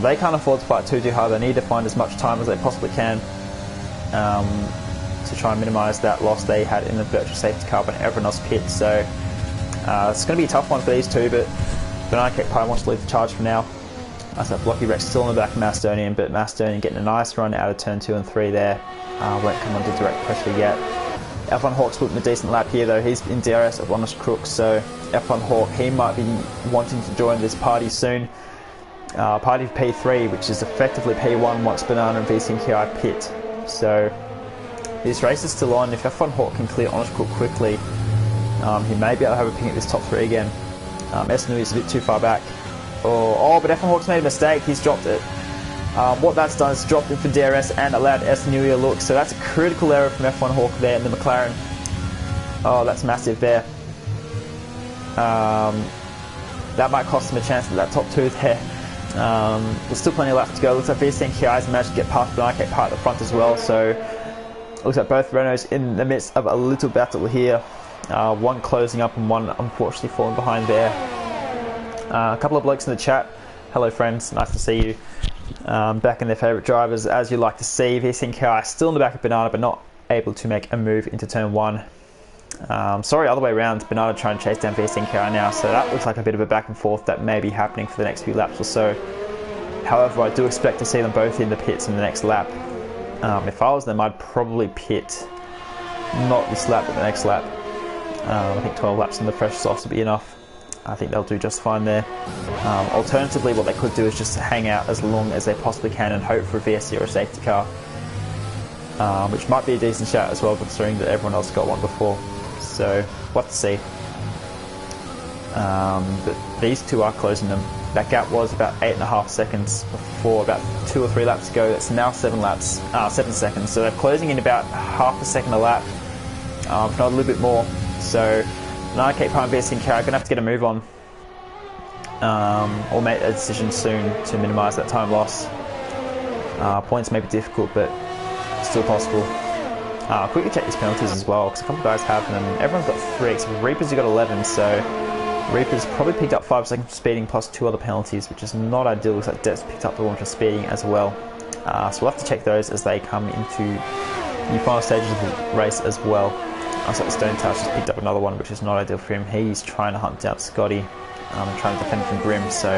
they can't afford to fight too hard. They need to find as much time as they possibly can to try and minimise that loss they had in the virtual safety car when everyone else pit. So it's going to be a tough one for these two. But Banana Pi wants to lead the charge for now. That's that Blocky Rex still in the back of Macedonian, but Macedonian getting a nice run out of turn 2 and 3 there. Won't come under direct pressure yet. F1 Hawk's putting a decent lap here though. He's in DRS at Honest Crook, so F1 Hawk, he might be wanting to join this party soon. Party of P3, which is effectively P1 once Banana and VCNKI pit. So this race is still on. If F1 Hawk can clear Honest Crook quickly, he may be able to have a ping at this top 3 again. Nui is a bit too far back. But F1 Hawk's made a mistake. He's dropped it. What that's done is dropped him for DRS and allowed Nui a look. So that's a critical error from F1 Hawk there in the McLaren. Oh, that's massive there. That might cost him a chance at that top 2 there. There's still plenty of laps to go. Looks like VCNKI's managed to get past Banana Part at the front as well. So looks like both Renaults in the midst of a little battle here. One closing up and one unfortunately falling behind there. A couple of blokes in the chat. Hello friends, nice to see you. Back in their favourite drivers, as you like to see. VCNKI still in the back of Banana, but not able to make a move into turn 1. Sorry, other way around. Banana trying to chase down VCNKI now, so that looks like a bit of a back and forth that may be happening for the next few laps or so. However, I do expect to see them both in the pits in the next lap. If I was them, I'd probably pit not this lap, but the next lap. I think 12 laps in the fresh softs will be enough. I think they'll do just fine there. Alternatively, what they could do is just hang out as long as they possibly can and hope for a VSC or a safety car, which might be a decent shout as well, considering that everyone else got one before. So we'll have to see. But these two are closing them. That gap was about 8.5 seconds before, about 2 or 3 laps ago. That's now 7 seconds. So they're closing in about half a second a lap, if not a little bit more. So Banana Cape Pine VSNK are going to have to get a move on, or make a decision soon to minimise that time loss. Points may be difficult, but still possible. Quickly check these penalties as well, because a couple of guys have them. Everyone's got 3, except Reaper's got 11, so Reaper's probably picked up 5 seconds for speeding plus 2 other penalties, which is not ideal. Looks like Depp's picked up the one for speeding as well. So we'll have to check those as they come into the final stages of the race as well. Also, Stone Touch has picked up another one, which is not ideal for him. He's trying to hunt down Scotty and trying to defend from Grim. So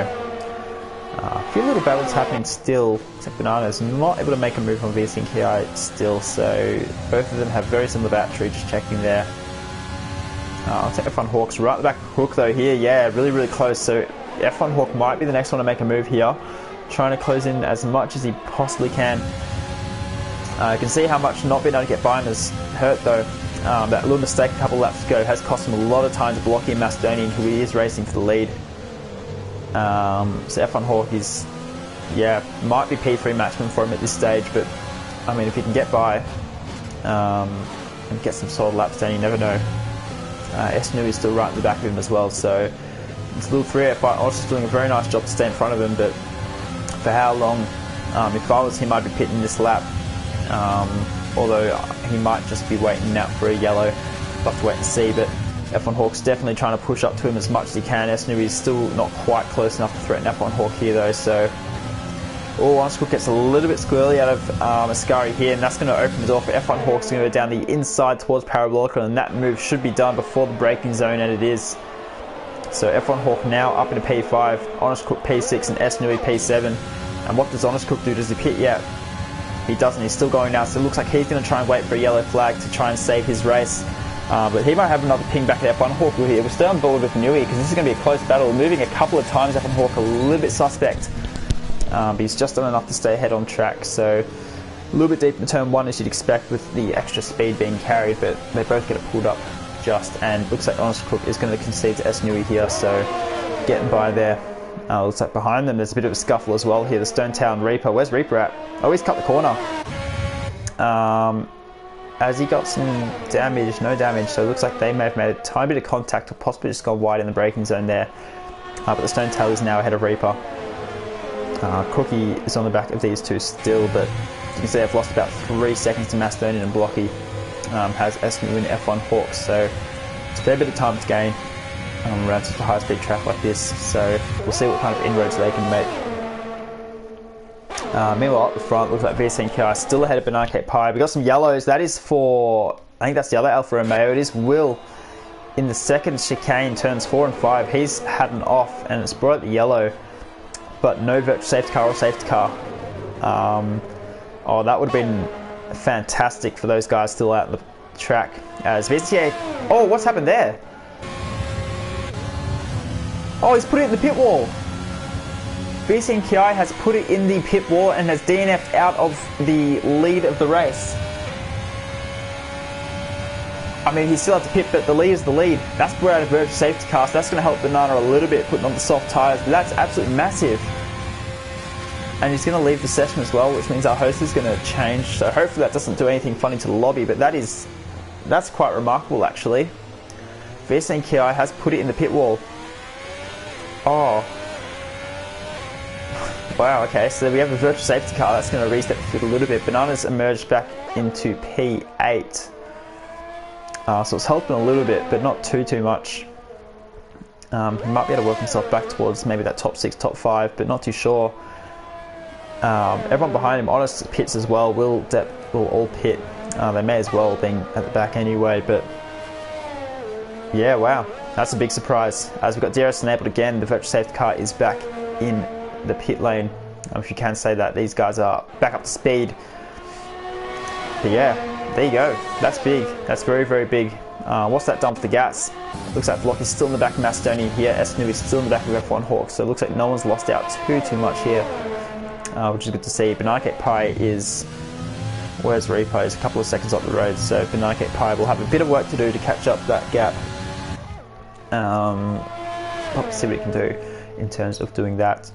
a few little battles happening still. Except Banana's not able to make a move on VSNKI still. So both of them have very similar battery. Just checking there. I'll take F1 Hawks right at the back of Hook though here. Yeah, really, really close. So F1 Hawk might be the next one to make a move here. Trying to close in as much as he possibly can. You can see how much not being able to get by him has hurt though. That little mistake a couple laps ago has cost him a lot of time to block in Macedonian, who he is racing for the lead. So F1 Hawk is, might be P3 maximum for him at this stage, but I mean, if he can get by and get some solid laps down, you never know. Nui is still right in the back of him as well, so it's a little 3-8 fight. Honestly doing a very nice job to stay in front of him, but for how long? If I was him, I'd be pitting this lap. Although he might just be waiting out for a yellow. We'll have to wait and see, but F1 Hawk's definitely trying to push up to him as much as he can. Nui is still not quite close enough to threaten F1 Hawk here though, so Oh, Honest Cook gets a little bit squirrely out of Ascari here, and that's going to open the door for F1 Hawks to go down the inside towards Parabolica, and that move should be done before the braking zone, and it is. So F1 Hawk now up into P5, Honest Cook P6 and S Nui P7. And what does Honest Cook do? Does he pit yet? He doesn't. He's still going now, so it looks like he's going to try and wait for a yellow flag to try and save his race. But he might have another ping back at F1 Hawk here. We're still on board with Nui because this is going to be a close battle. Moving a couple of times, F1 Hawk a little bit suspect. But he's just done enough to stay ahead on track. So a little bit deep in turn 1 as you'd expect with the extra speed being carried, but they both get it pulled up just. And looks like Honest Cook is going to concede to S Nui here, so getting by there. Looks like behind them there's a bit of a scuffle as well here. The Stone Town Reaper. Where's Reaper at? Oh, he's cut the corner. Has he got some damage? No damage, so it looks like they may have made a tiny bit of contact or possibly just gone wide in the braking zone there. But the Stone Tail is now ahead of Reaper. Cookie is on the back of these two still, but you can see they've lost about 3 seconds to Macedonian, and Blocky has SMU and F1 Hawks, so it's a fair bit of time to gain around such a high speed track like this, so we'll see what kind of inroads they can make. Meanwhile up the front, looks like VC and KI still ahead of Banana Cake Pie. We've got some yellows. That is for, I think that's the other Alfa Romeo. It is Will in the second chicane, turns 4 and 5. He's had an off and it's brought out the yellow, but no virtual safety car or safety car. Oh, that would have been fantastic for those guys still out on the track. As VCA, oh, what's happened there? Oh, he's put it in the pit wall. VC and Ki has put it in the pit wall and has DNF'd out of the lead of the race. I mean, he still has to pit, but the lead is the lead. That's brought out a virtual safety car, so that's going to help Banana a little bit, putting on the soft tyres, but that's absolutely massive. And he's going to leave the session as well, which means our host is going to change, so hopefully that doesn't do anything funny to the lobby, but that's quite remarkable actually. VC and Ki has put it in the pit wall. Oh. Wow, okay, so we have a virtual safety car. That's going to reset the field a little bit. Banana's emerged back into P8. So it's helping a little bit, but not too much. He might be able to work himself back towards maybe that top 6, top 5, but not too sure. Everyone behind him, Honest pits as well, will all pit. They may as well, being at the back anyway, but yeah, wow. That's a big surprise. As we've got DRS enabled again, the virtual safety car is back in the pit lane. If you can say that, these guys are back up to speed. But yeah, there you go. That's big. That's very big. What's that done for the gas? Looks like Block is still in the back of Macedonia here. SNU is still in the back of F1 Hawks. So it looks like no one's lost out too much here, which is good to see. Banana Cake Pie is... Where's Repo? He's a couple of seconds up the road. So Banana Cake Pie will have a bit of work to do to catch up that gap. Let's see what it can do in terms of doing that.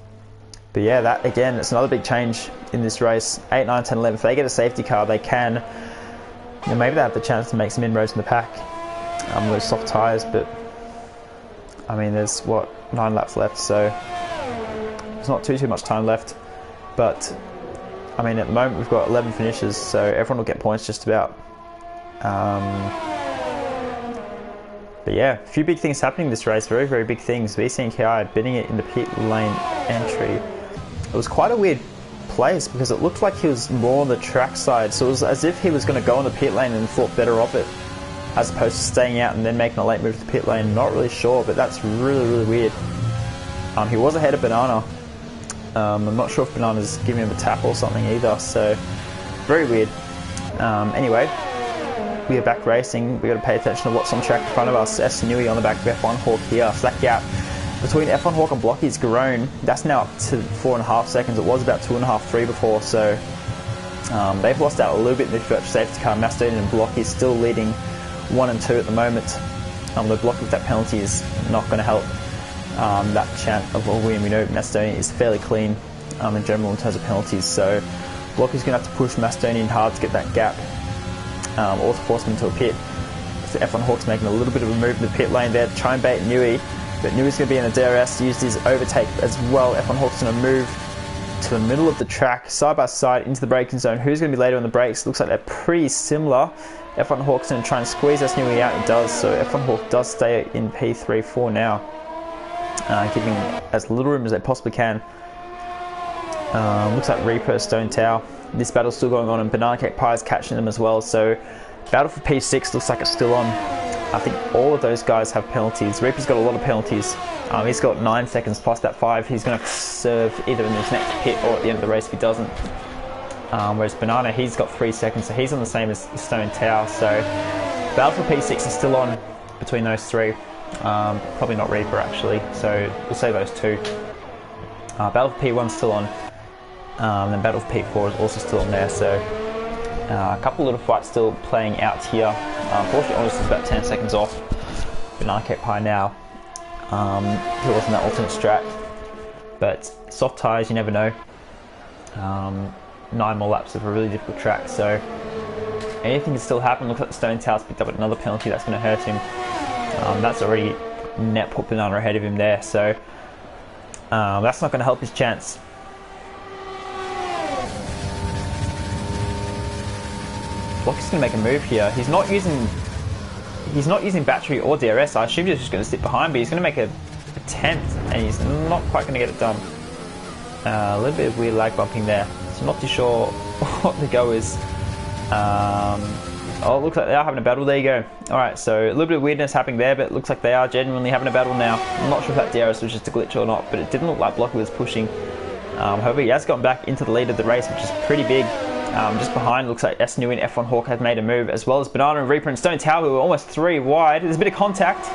But yeah, that again, it's another big change in this race. 8, 9, 10, 11. If they get a safety car, they can, you know, maybe they have the chance to make some inroads in the pack. Those soft tyres, but I mean, there's what, 9 laps left, so there's not too much time left. But I mean, at the moment we've got 11 finishes, so everyone will get points just about. But yeah, a few big things happening this race, very big things. VC and KI bidding it in the pit lane entry. It was quite a weird place because it looked like he was more on the track side, so it was as if he was going to go on the pit lane and thought better of it, as opposed to staying out and then making a late move to the pit lane. Not really sure, but that's really weird. He was ahead of Banana. I'm not sure if Banana's giving him a tap or something either, so very weird. Anyway, we are back racing. We've got to pay attention to what's on track in front of us. SNUI on the back of F1 Hawk here. So that gap between F1 Hawk and Blocky's grown. That's now up to 4.5 seconds. It was about 2.5, 3 before. So they've lost out a little bit in the virtual safety car. Macedonian and Blocky still leading 1 and 2 at the moment. The Blocky with that penalty is not going to help that chance of a win. We know Macedonian is fairly clean in general in terms of penalties. So Blocky's going to have to push Macedonian hard to get that gap. Or to force him into a pit. So F1 Hawk's making a little bit of a move in the pit lane there to try and bait Nui, but Nui's going to be in the DRS, used his overtake as well. F1 Hawk's going to move to the middle of the track, side by side into the braking zone. Who's going to be later on the brakes? Looks like they're pretty similar. F1 Hawk's going to try and squeeze Nui out. It does, so F1 Hawk does stay in P3, 4 now, giving as little room as they possibly can Looks like Reaper, Stone Tower. This battle's still going on, and Banana Cake Pie is catching them as well. So, battle for P6 looks like it's still on. I think all of those guys have penalties. Reaper's got a lot of penalties. He's got 9 seconds plus that 5. He's going to serve either in this next pit or at the end of the race if he doesn't. Whereas Banana, he's got 3 seconds, so he's on the same as Stone Tower. So, battle for P6 is still on between those three. Probably not Reaper actually, so we'll say those two. Battle for P1 is still on, and then Battle for P4 is also still on there, so a couple little fights still playing out here. Unfortunately, Honest is about 10 seconds off Banana Cake Pie now. He wasn't that alternate strat, but soft tyres, you never know. 9 more laps of a really difficult track, so anything can still happen. Looks like the Stone Tower's picked up another penalty that's going to hurt him. That's already net put Banana ahead of him there, so that's not going to help his chance. Blocky's going to make a move here. He's not using battery or DRS. I assume he's just going to sit behind, but he's going to make an attempt, and he's not quite going to get it done. A little bit of weird lag bumping there, so I'm not too sure what the go is. Oh, it looks like they are having a battle. There you go. Alright, so a little bit of weirdness happening there, but it looks like they are genuinely having a battle now. I'm not sure if that DRS was just a glitch or not, but it didn't look like Blocky was pushing. However, he has gotten back into the lead of the race, which is pretty big. Just behind, looks like S New and F1 Hawk have made a move, as well as Banana and Reaper and Stone Tower, who are almost 3 wide. There's a bit of contact,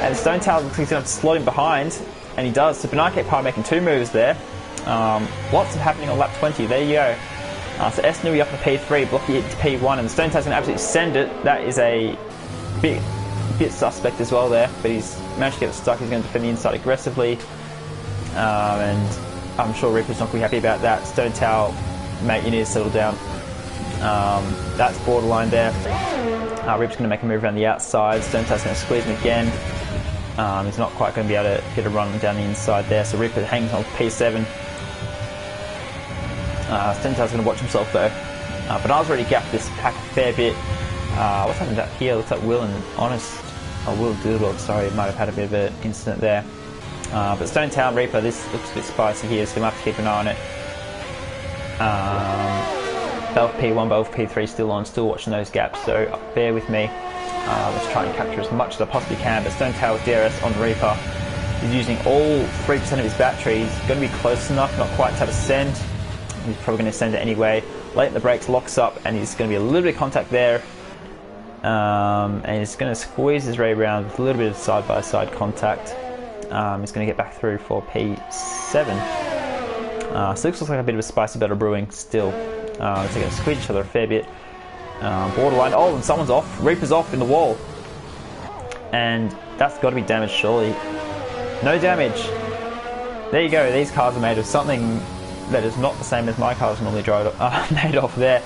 and Stone Tower looks like he's going to have to slot him behind, and he does. So Banana Cake Pie making 2 moves there. Lots of happening on lap 20. There you go. So S Nui up to P3, Blocky to P1, and the Stone Tower's going to absolutely send it. That is a bit suspect as well there, but he's managed to get it stuck. He's going to defend the inside aggressively, and I'm sure Reaper's not going to be happy about that. Stone Tower, mate, you need to settle down. That's borderline there. Reaper's going to make a move around the outside. Stone Tower's going to squeeze him again. He's not quite going to be able to get a run down the inside there, so Reaper hangs on P7. Stone Tower's going to watch himself though. Banana's already gapped this pack a fair bit. What's happened up here? Looks like Will and Honest, Will Doodle, sorry, might have had a bit of an incident there. But Stone Tower and Reaper, this looks a bit spicy here, so we'll have to keep an eye on it. Battle P1, Battle P3 still on, still watching those gaps, so bear with me. Let's try and capture as much as I possibly can, but Stone Tower with DRS on Reaper. He's using all 3% of his battery. He's going to be close enough, not quite to have a send. He's probably going to send it anyway. Late in the brakes, locks up, and he's going to be a little bit of contact there. And he's going to squeeze his way around with a little bit of side-by-side contact. He's going to get back through for P7. So this looks like a bit of a spicy battle brewing still. So they're going to squeeze each other a fair bit. Borderline. Oh, and someone's off. Reaper's off in the wall. And that's got to be damaged, surely. No damage. There you go. These cars are made of something that is not the same as my cars normally made off there.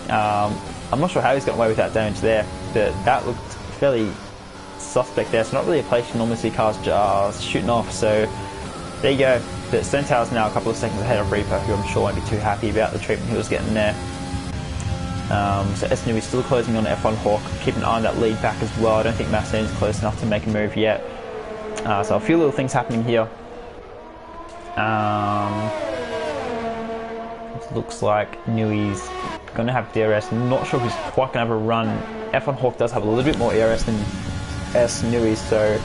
I'm not sure how he's got away with that damage there, but that looked fairly suspect there. It's not really a place you normally see cars just shooting off, so there you go. But Stone Tower's now a couple of seconds ahead of Reaper, who I'm sure won't be too happy about the treatment he was getting there. So S is still closing on F1 Hawk. Keep an eye on that lead back as well. I don't think Mastone's close enough to make a move yet. So a few little things happening here. It looks like Nui's going to have DRS. I'm not sure if he's quite going to have a run. F1 Hawk does have a little bit more ERS than S Nui, so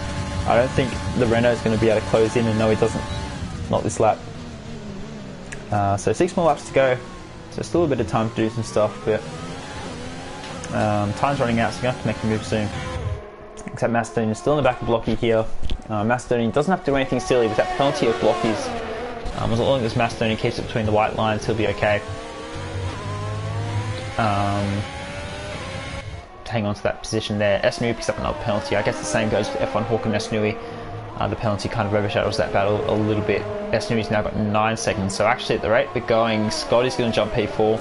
I don't think the Renault is going to be able to close in, and no, he doesn't. Not this lap. So 6 more laps to go. So still a bit of time to do some stuff, but time's running out, so we're going to have to make a move soon. Except Mastodon is still in the back of Blocky here. Mastodon doesn't have to do anything silly with that penalty of Blockies. As long as Mastodon keeps it between the white lines, he'll be okay. Hang on to that position there. S Nui picks up another penalty. I guess the same goes for F1 Hawk and S Nui. The penalty kind of overshadows that battle a little bit. S Nui's now got 9 seconds, so actually at the rate we're going, Scott is going to jump P4.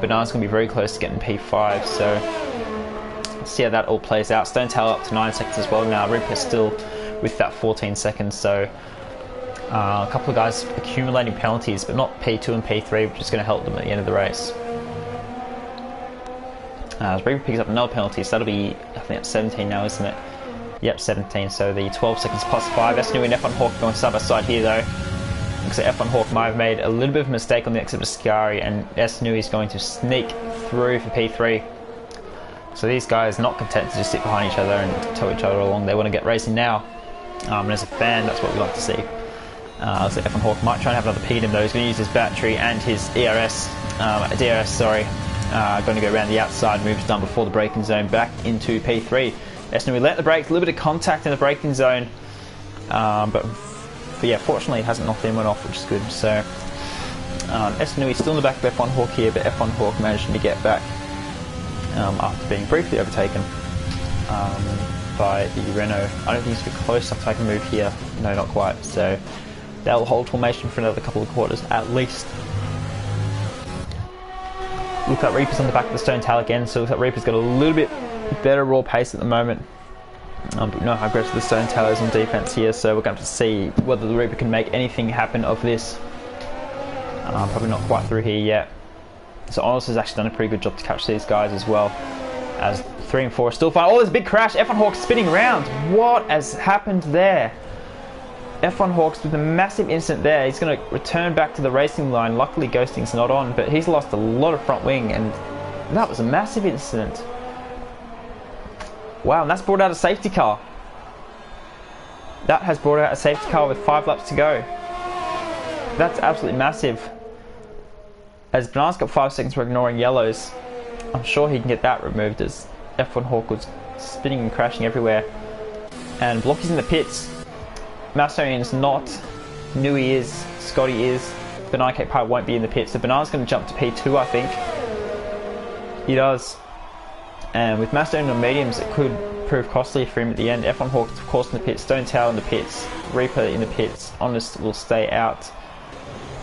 Banana's going to be very close to getting P5, so let's see how that all plays out. Stone Tower up to 9 seconds as well now. Reaper still with that 14 seconds, so a couple of guys accumulating penalties, but not P2 and P3, which is going to help them at the end of the race. As Reaper picks up another penalty, so that'll be, I think, at 17 now, isn't it? Yep, 17, so the 12 seconds plus 5. S Nui and F1 Hawk going side by side here though. Looks like F1 Hawk might have made a little bit of a mistake on the exit of Ascari, and S Nui is going to sneak through for P3. So these guys are not content to just sit behind each other and tow each other along. They want to get racing now. And as a fan, that's what we like to see. Looks like F1 Hawk might try and have another P in him though. He's going to use his battery and his DRS, sorry. Going to go around the outside, moves done before the braking zone, back into P3. S Nui let the brakes, a little bit of contact in the braking zone. But yeah, fortunately it hasn't knocked anyone off, which is good. So S Nui still in the back of F1 Hawk here, but F1 Hawk managing to get back after being briefly overtaken by the Renault. I don't think he's too close enough to make a move here. No, not quite. So they'll hold formation for another couple of quarters at least. Look like Reaper's on the back of the stone tail again, so looks like Reaper's got a little bit better raw pace at the moment. But we know how aggressive the stone tail is on defense here, so we're going to see whether the Reaper can make anything happen of this. Probably not quite through here yet. So Honest has actually done a pretty good job to catch these guys as well. As 3 and 4 are still fine. Oh, there's a big crash. F1 Hawks spinning around. What has happened there? F1 Hawks with a massive incident there. He's going to return back to the racing line. Luckily, Ghosting's not on, but he's lost a lot of front wing, and that was a massive incident. Wow, and that's brought out a safety car. That has brought out a safety car with 5 laps to go. That's absolutely massive. As Banana's got 5 seconds for ignoring yellows, I'm sure he can get that removed as F1 Hawk was spinning and crashing everywhere. And Blocky's in the pits. Macedonian's not. Nui is. Scotty is. Banana Cake Pie won't be in the pits. So Banana's going to jump to P2, I think. He does. And with Macedonian on mediums, it could prove costly for him at the end. F1 Hawk, of course, in the pits. Stone Tail in the pits. Reaper in the pits. Honest will stay out.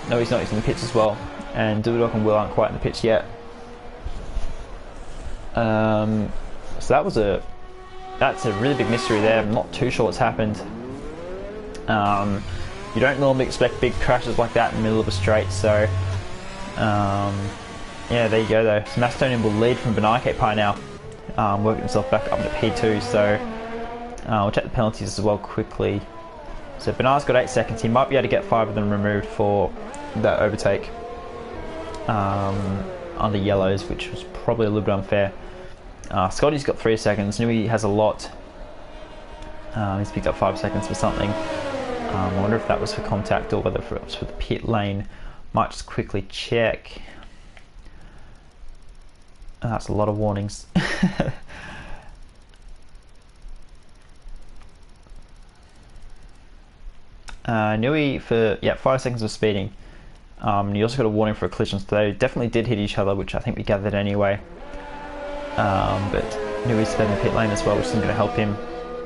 No, he's not. He's in the pits as well. And Doodle and Will aren't quite in the pitch yet. So that's a really big mystery there. I'm not too sure what's happened. You don't normally expect big crashes like that in the middle of a straight, so yeah, there you go though. So Macedonian will lead from Banana Cake Pie now, working himself back up to P2, so we'll check the penalties as well quickly. So Banana's got 8 seconds. He might be able to get 5 of them removed for that overtake under yellows, which was probably a little bit unfair. Scotty's got 3 seconds. Nui has a lot. He's picked up 5 seconds for something. I wonder if that was for contact or whether it was for the pit lane. Might just quickly check. That's a lot of warnings. Nui for 5 seconds of speeding. You also got a warning for a collision, so they definitely did hit each other, which I think we gathered anyway. But Nui's spent the pit lane as well, which isn't going to help him.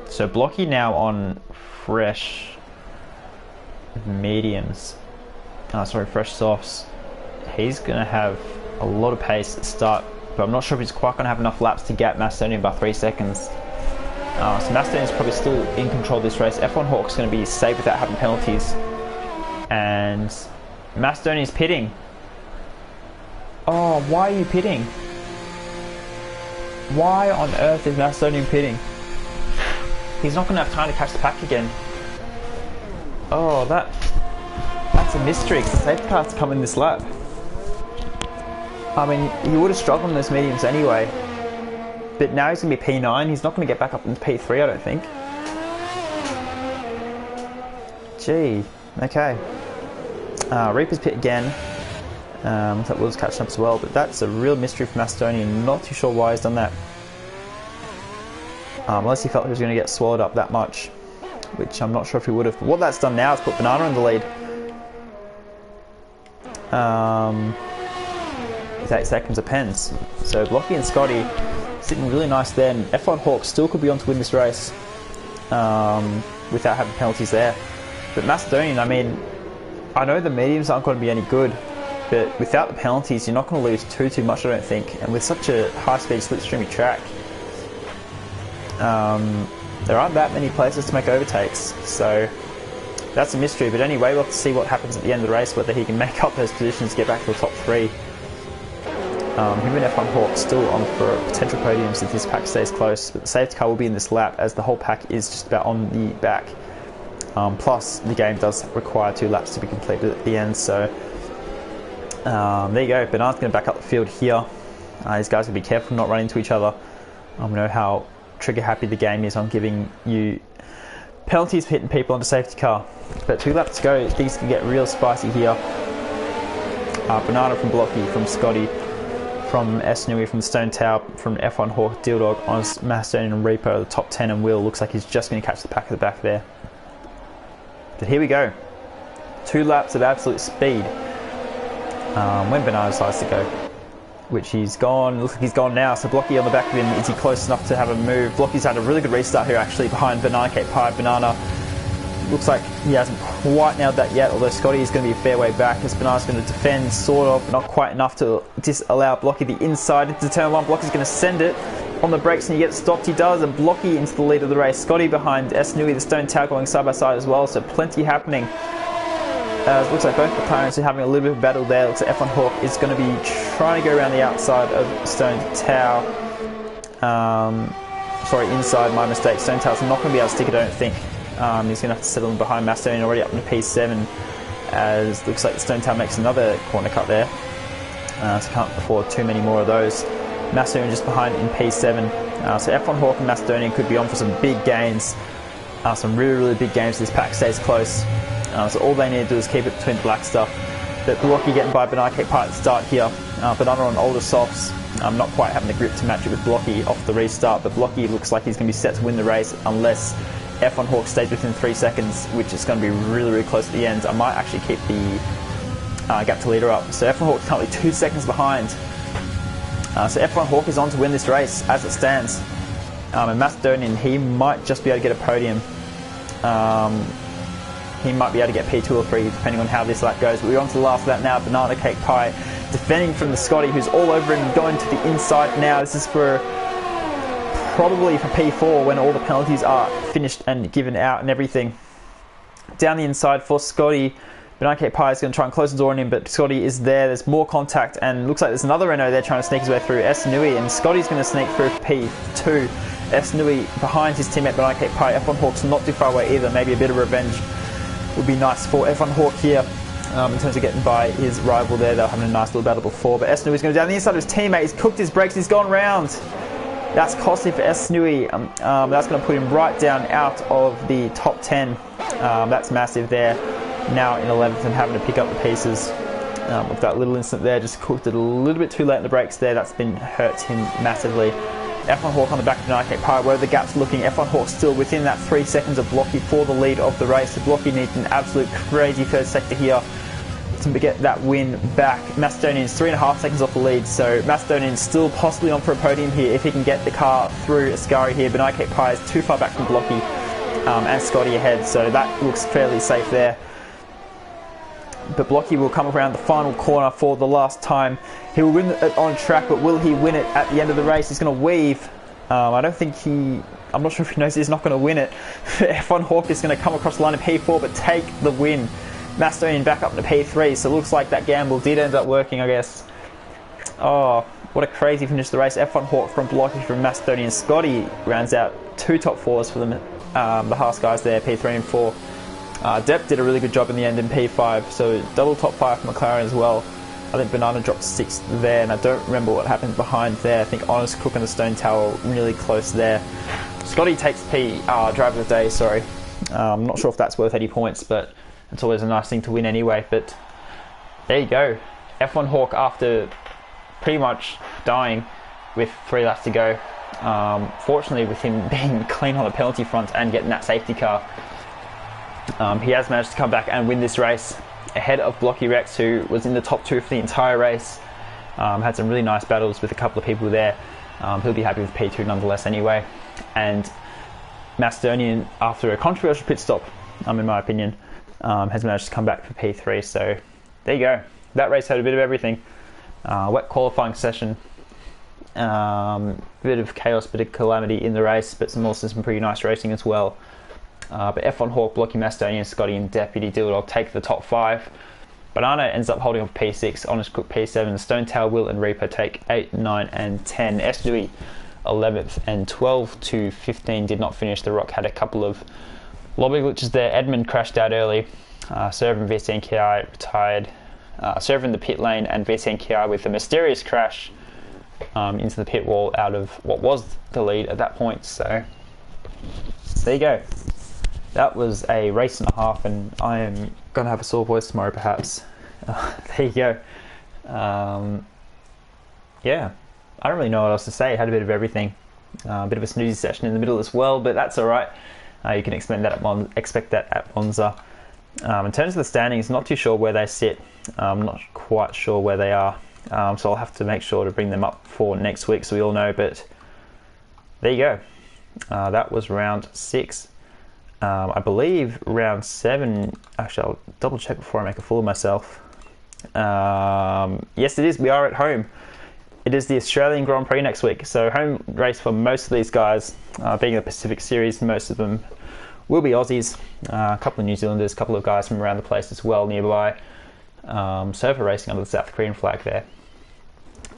So Blocky now on fresh mediums. Fresh softs. He's going to have a lot of pace at the start, but I'm not sure if he's quite going to have enough laps to gap Macedonian by 3 seconds. So Macedonian's probably still in control of this race. F1 Hawk's going to be safe without having penalties. And Macedonian's pitting. Oh, why are you pitting? Why on earth is Macedonian pitting? He's not going to have time to catch the pack again. Oh, that's a mystery, because the safety car's come in this lap. I mean, he would have struggled in those mediums anyway. But now he's going to be P9. He's not going to get back up into P3, I don't think. Gee, okay. Reaper's pit again. I thought Will's catching up as well, but that's a real mystery for Macedonian. Not too sure why he's done that. Unless he felt he was going to get swallowed up that much, which I'm not sure if he would have. But what that's done now is put Banana in the lead. With 8 seconds of pens. So Blocky and Scotty sitting really nice there, and F1 Hawk still could be on to win this race without having penalties there. But Macedonian, I mean, I know the mediums aren't going to be any good, but without the penalties, you're not going to lose too much, I don't think. And with such a high-speed, slipstreamy track, there aren't that many places to make overtakes. So that's a mystery. But anyway, we'll have to see what happens at the end of the race, whether he can make up those positions to get back to the top 3. Him and F1 Hawk still on for potential podiums if this pack stays close. But the safety car will be in this lap, as the whole pack is just about on the back. Plus, the game does require 2 laps to be completed at the end. So there you go. Bernard's going to back up the field here. These guys will be careful not running into each other. I know how trigger happy the game is on giving you penalties for hitting people on the safety car. But 2 laps to go, things can get real spicy here. Banana from Blocky, from Scotty, from S. Nui, from Stone Tower, from F1 Hawk, Deal Dog, Honest, Macedonian and Reaper, the top 10, and Will looks like he's just going to catch the pack at the back there. But here we go. 2 laps of absolute speed. When Banana decides to go, which he's gone, looks like he's gone now. So Blocky on the back of him, is he close enough to have a move? Blocky's had a really good restart here actually behind Banana Cake Pie. Banana looks like he hasn't quite nailed that yet, although Scotty is going to be a fair way back as Banana's going to defend, sort of, but not quite enough to disallow Blocky the inside into turn 1. Blocky's going to send it on the brakes and he gets stopped. He does, and Blocky into the lead of the race. Scotty behind S. Nui, the Stone Tower going side by side as well, so plenty happening. It looks like both the parents are having a little bit of a battle there. Looks like F1 Hawk is going to be trying to go around the outside of Stone Tower. Sorry, inside, my mistake. Stone Tower's not going to be able to stick it, I don't think. He's going to have to settle in behind Macedonian, already up into P7, as looks like Stone Tower makes another corner cut there. So can't afford too many more of those. Macedonian just behind in P7. So F1 Hawk and Macedonian could be on for some big gains. Some really, really big gains if this pack stays close. So all they need to do is keep it between the black stuff. But Blocky getting by Banana Cake Pie at the start here. Banana on older softs, not quite having the grip to match it with Blocky off the restart. But Blocky looks like he's going to be set to win the race unless F1 Hawk stays within 3 seconds, which is going to be really, really close at the end. I might actually keep the gap to leader up. So F1 Hawk's currently 2 seconds behind. So F1 Hawk is on to win this race as it stands. And Macedonian, he might just be able to get a podium. He might be able to get P2 or 3 depending on how this lap goes. But we're on to the last lap now. Banana Cake Pie defending from the Scotty, who's all over him, going to the inside now. This is for probably for P4 when all the penalties are finished and given out and everything. Down the inside for Scotty. Banana Cake Pie is going to try and close the door on him, but Scotty is there. There's more contact, and looks like there's another Renault there trying to sneak his way through. S. Nui, and Scotty's going to sneak through P2. S. Nui behind his teammate Banana Cake Pie. F1 Hawk's not too far away either. Maybe a bit of revenge would be nice for F1 Hawk here in terms of getting by his rival there. They were having a nice little battle before, but S. Nui's going to down the inside of his teammate. He's cooked his brakes. He's gone round. That's costly for S. Nui. That's going to put him right down out of the top 10. That's massive there. Now in 11th and having to pick up the pieces. With that little incident there, just cooked it a little bit too late in the brakes there. That's been hurt him massively. F1 Hawk on the back of Banana Cake Pie. Where the gap's looking, F1 Hawk still within that 3 seconds of Blocky for the lead of the race. So Blocky needs an absolute crazy third sector here to get that win back. Macedonian's 3.5 seconds off the lead, so Macedonian's still possibly on for a podium here if he can get the car through Ascari here. Banana Cake Pie is too far back from Blocky and Scotty ahead, so that looks fairly safe there. But Blocky will come around the final corner for the last time. He will win it on track, but will he win it at the end of the race? He's going to weave. I'm not sure if he knows he's not going to win it. F1 Hawk is going to come across the line of P4, but take the win. Macedonian back up to P3, so it looks like that gamble did end up working, I guess. Oh, what a crazy finish to the race. F1 Hawk from Blocky from Macedonian. Scotty rounds out 2 top 4s for them, the Haas guys there, P3 and 4. Depp did a really good job in the end in P5, so double top 5 for McLaren as well. I think Banana dropped 6th there, and I don't remember what happened behind there. I think Honest, Cook and the Stone Tower really close there. Scotty takes driver of the day, sorry. I'm not sure if that's worth any points, but it's always a nice thing to win anyway. But there you go. F1 Hawk, after pretty much dying with 3 laps to go, fortunately with him being clean on the penalty front and getting that safety car, he has managed to come back and win this race ahead of Blocky Rex, who was in the top 2 for the entire race. Had some really nice battles with a couple of people there. He'll be happy with P2 nonetheless anyway. And Macedonian, after a controversial pit stop, in my opinion, has managed to come back for P3. So there you go. That race had a bit of everything. Wet qualifying session. Bit of chaos, bit of calamity in the race, but also some pretty nice racing as well. But F1 Hawk, Blocky, Macedonian, Scotty and Deputy Dilldog take the top 5. Banana ends up holding on P6, Honest Cook P7, Stone Tower, Will and Reaper take 8, 9 and 10. S. 11th and 12 to 15 did not finish. The Rock had a couple of Lobby glitches there. Edmund crashed out early. Server and VCNKI retired. Server in the pit lane and VCNKI with a mysterious crash into the pit wall out of what was the lead at that point. So there you go. That was a race and a half, and I am going to have a sore voice tomorrow perhaps. There you go. Yeah, I don't really know what else to say. I had a bit of everything. A bit of a snoozy session in the middle as well, but that's alright. You can expect that at Monza. In terms of the standings, not too sure where they sit. I'm not quite sure where they are. So I'll have to make sure to bring them up for next week so we all know, but there you go. That was round 6. I believe round 7, actually I'll double check before I make a fool of myself. Yes it is, we are at home. It is the Australian Grand Prix next week, so home race for most of these guys. Being the Pacific Series, most of them will be Aussies, a couple of New Zealanders, a couple of guys from around the place as well nearby. Surfer racing under the South Korean flag there.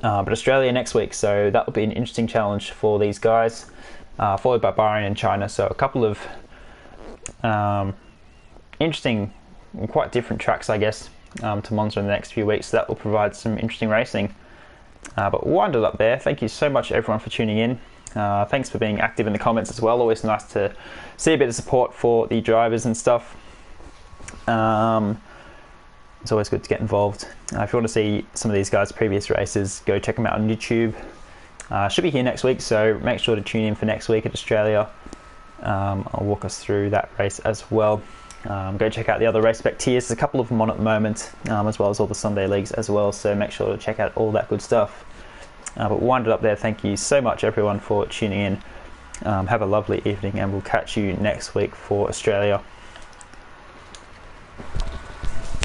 But Australia next week, so that will be an interesting challenge for these guys, followed by Bahrain and China. So a couple of interesting and quite different tracks, I guess, to Monza in the next few weeks. So that will provide some interesting racing. But we'll wind it up there. Thank you so much everyone for tuning in. Thanks for being active in the comments as well. Always nice to see a bit of support for the drivers and stuff. It's always good to get involved. If you want to see some of these guys' previous races, go check them out on YouTube. Should be here next week, so make sure to tune in for next week at Australia. I'll walk us through that race as well. Go check out the other Race Spec tiers. There's a couple of them on at the moment, as well as all the Sunday leagues as well, so make sure to check out all that good stuff. But we'll wind it up there. Thank you so much everyone for tuning in. Have a lovely evening, and we'll catch you next week for Australia.